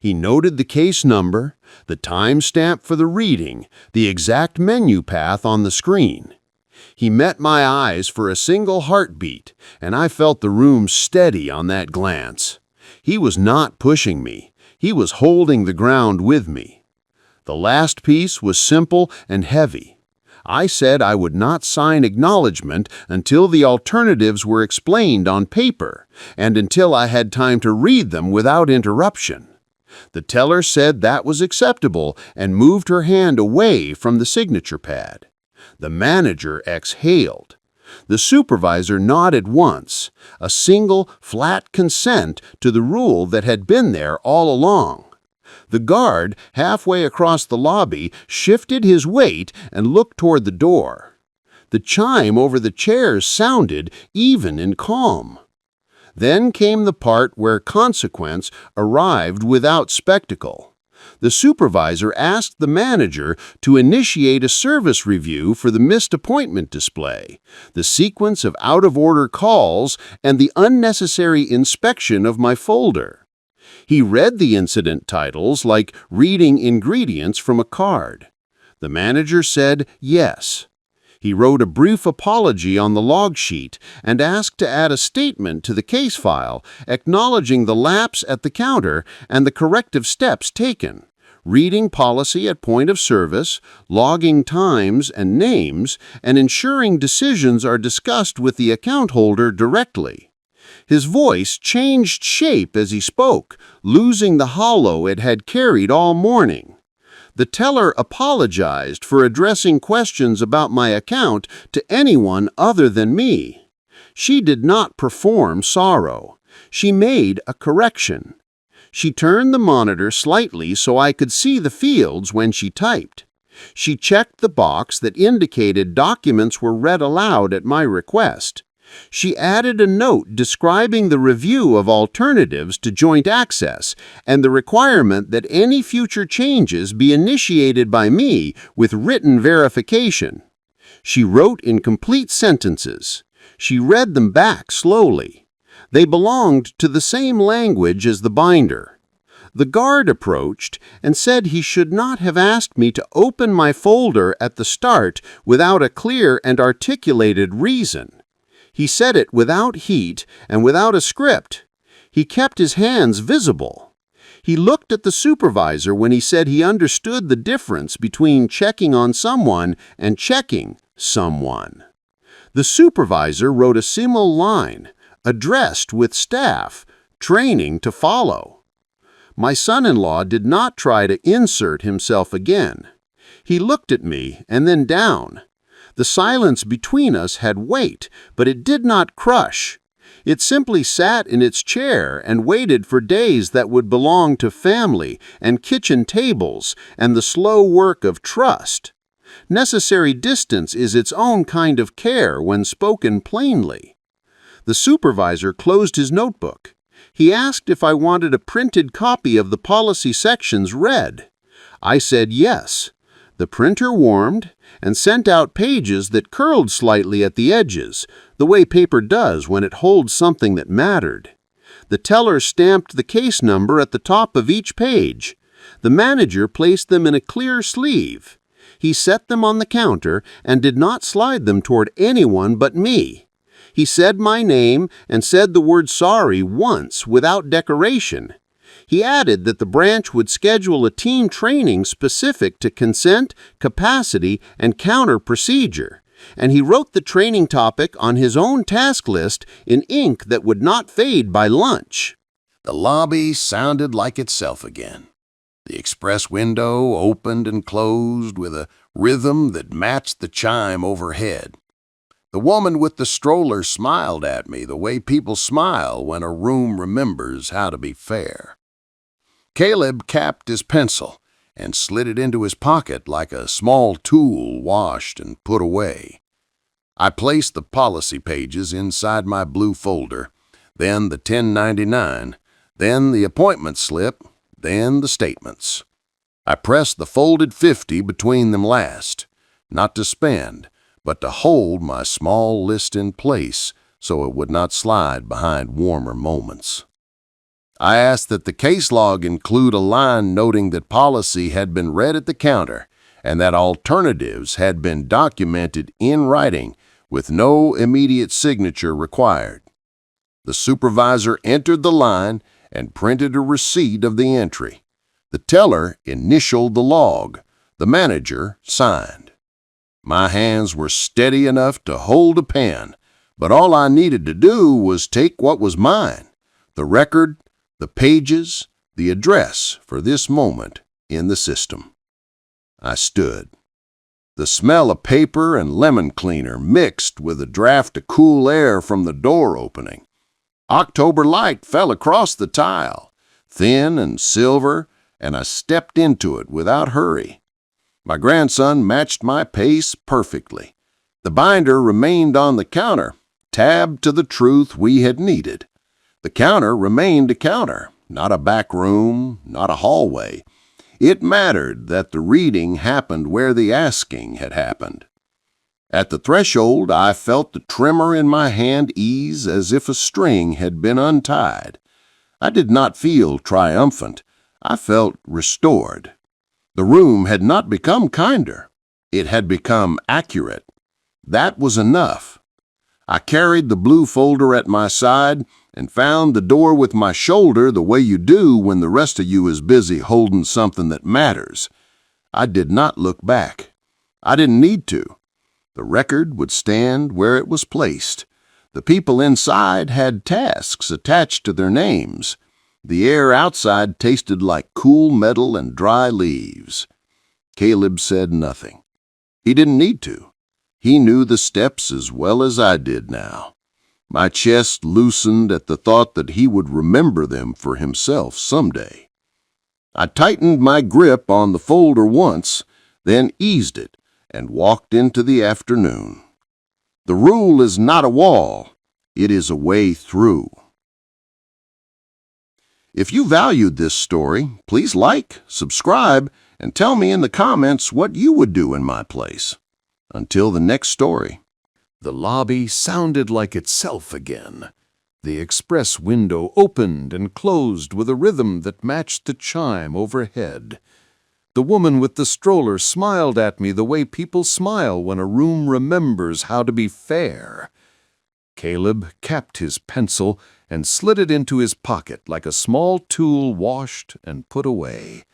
Speaker 1: He noted the case number, the time stamp for the reading, the exact menu path on the screen. He met my eyes for a single heartbeat, and I felt the room steady on that glance. He was not pushing me. He was holding the ground with me. The last piece was simple and heavy. I said I would not sign acknowledgement until the alternatives were explained on paper and until I had time to read them without interruption. The teller said that was acceptable and moved her hand away from the signature pad. The manager exhaled. The supervisor nodded once, a single, flat consent to the rule that had been there all along. The guard, halfway across the lobby, shifted his weight and looked toward the door. The chime over the chairs sounded even and calm. Then came the part where consequence arrived without spectacle. The supervisor asked the manager to initiate a service review for the missed appointment display, the sequence of out-of-order calls, and the unnecessary inspection of my folder. He read the incident titles like reading ingredients from a card. The manager said yes. He wrote a brief apology on the log sheet and asked to add a statement to the case file acknowledging the lapse at the counter and the corrective steps taken, reading policy at point of service, logging times and names, and ensuring decisions are discussed with the account holder directly. His voice changed shape as he spoke, losing the hollow it had carried all morning. The teller apologized for addressing questions about my account to anyone other than me. She did not perform sorrow. She made a correction. She turned the monitor slightly so I could see the fields when she typed. She checked the box that indicated documents were read aloud at my request. She added a note describing the review of alternatives to joint access and the requirement that any future changes be initiated by me with written verification. She wrote in complete sentences. She read them back slowly. They belonged to the same language as the binder. The guard approached and said he should not have asked me to open my folder at the start without a clear and articulated reason. He said it without heat and without a script. He kept his hands visible. He looked at the supervisor when he said he understood the difference between checking on someone and checking someone. The supervisor wrote a similar line, addressed with staff, training to follow. My son-in-law did not try to insert himself again. He looked at me and then down. The silence between us had weight, but it did not crush.
Speaker 4: It simply sat in its chair and waited for days that would belong to family and kitchen tables and the slow work of trust. Necessary distance is its own kind of care when spoken plainly. The supervisor closed his notebook. He asked if I wanted a printed copy of the policy sections read. I said yes. The printer warmed and sent out pages that curled slightly at the edges, the way paper does when it holds something that mattered. The teller stamped the case number at the top of each page. The manager placed them in a clear sleeve. He set them on the counter and did not slide them toward anyone but me. He said my name and said the word sorry once without decoration. He added that the branch would schedule a team training specific to consent, capacity, and counter procedure, and he wrote the training topic on his own task list in ink that would not fade by lunch.
Speaker 2: The lobby sounded like itself again. The express window opened and closed with a rhythm that matched the chime overhead. The woman with the stroller smiled at me the way people smile when a room remembers how to be fair. Caleb capped his pencil and slid it into his pocket like a small tool washed and put away. I placed the policy pages inside my blue folder, then the 1099, then the appointment slip, then the statements. I pressed the folded 50 between them last, not to spend, but to hold my small list in place so it would not slide behind warmer moments. I asked that the case log include a line noting that policy had been read at the counter and that alternatives had been documented in writing with no immediate signature required. The supervisor entered the line and printed a receipt of the entry. The teller initialed the log. The manager signed. My hands were steady enough to hold a pen, but all I needed to do was take what was mine, the record, the pages, the address for this moment in the system. I stood. The smell of paper and lemon cleaner mixed with a draft of cool air from the door opening. October light fell across the tile, thin and silver, and I stepped into it without hurry. My grandson matched my pace perfectly. The binder remained on the counter, tabbed to the truth we had needed. The counter remained a counter, not a back room, not a hallway. It mattered that the reading happened where the asking had happened. At the threshold, I felt the tremor in my hand ease as if a string had been untied. I did not feel triumphant. I felt restored. The room had not become kinder. It had become accurate. That was enough. I carried the blue folder at my side and found the door with my shoulder the way you do when the rest of you is busy holding something that matters. I did not look back. I didn't need to. The record would stand where it was placed. The people inside had tasks attached to their names. The air outside tasted like cool metal and dry leaves. Caleb said nothing. He didn't need to. He knew the steps as well as I did now. My chest loosened at the thought that he would remember them for himself someday. I tightened my grip on the folder once, then eased it and walked into the afternoon. The rule is not a wall. It is a way through. If you valued this story, please like, subscribe, and tell me in the comments what you would do in my place. Until the next story.
Speaker 3: The lobby sounded like itself again. The express window opened and closed with a rhythm that matched the chime overhead. The woman with the stroller smiled at me the way people smile when a room remembers how to be fair. Caleb capped his pencil and slid it into his pocket like a small tool washed and put away.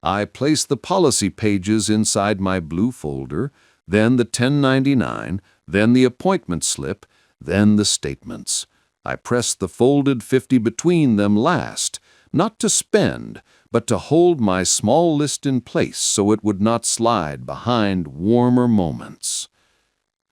Speaker 3: I placed the policy pages inside my blue folder, then the 1099, then the appointment slip, then the statements. I pressed the folded 50 between them last, not to spend, but to hold my small list in place so it would not slide behind warmer moments.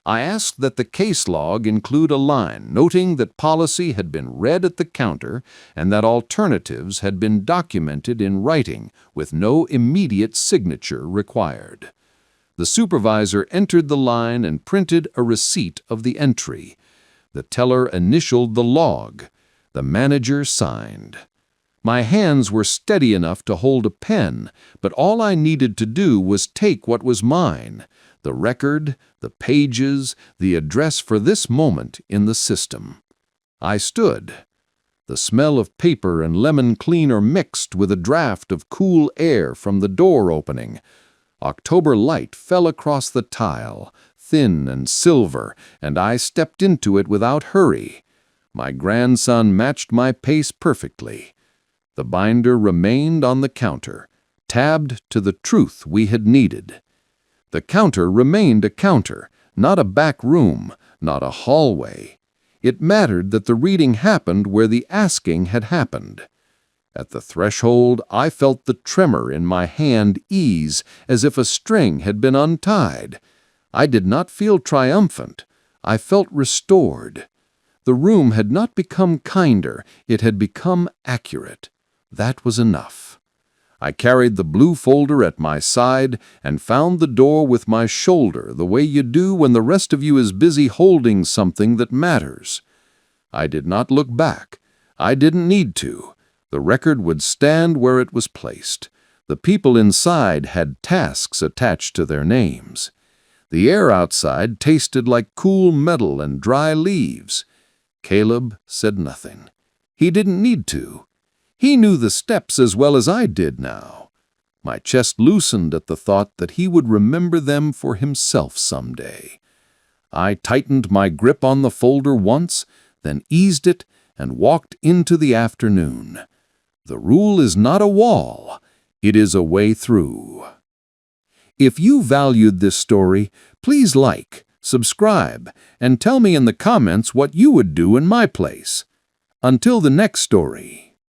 Speaker 3: I asked that the case log include a line noting that policy had been read at the counter and that alternatives had been documented in writing with no immediate signature required. The supervisor entered the line and printed a receipt of the entry. The teller initialed the log. The manager signed. My hands were steady enough to hold a pen, but all I needed to do was take what was mine, the record, the pages, the address for this moment in the system. I stood. The smell of paper and lemon cleaner mixed with a draft of cool air from the door opening. October light fell across the tile, thin and silver, and I stepped into it without hurry. My grandson matched my pace perfectly. The binder remained on the counter, tabbed to the truth we had needed. The counter remained a counter, not a back room, not a hallway. It mattered that the reading happened where the asking had happened. At the threshold, I felt the tremor in my hand ease as if a string had been untied. I did not feel triumphant. I felt restored. The room had not become kinder, it had become accurate. That was enough. I carried the blue folder at my side and found the door with my shoulder the way you do when the rest of you is busy holding something that matters. I did not look back. I didn't need to. The record would stand where it was placed. The people inside had tasks attached to their names. The air outside tasted like cool metal and dry leaves. Caleb said nothing. He didn't need to. He knew the steps as well as I did now. My chest loosened at the thought that he would remember them for himself someday. I tightened my grip on the folder once, then eased it and walked into the afternoon. The rule is not a wall, it is a way through. If you valued this story, please like, subscribe, and tell me in the comments what you would do in my place. Until the next story.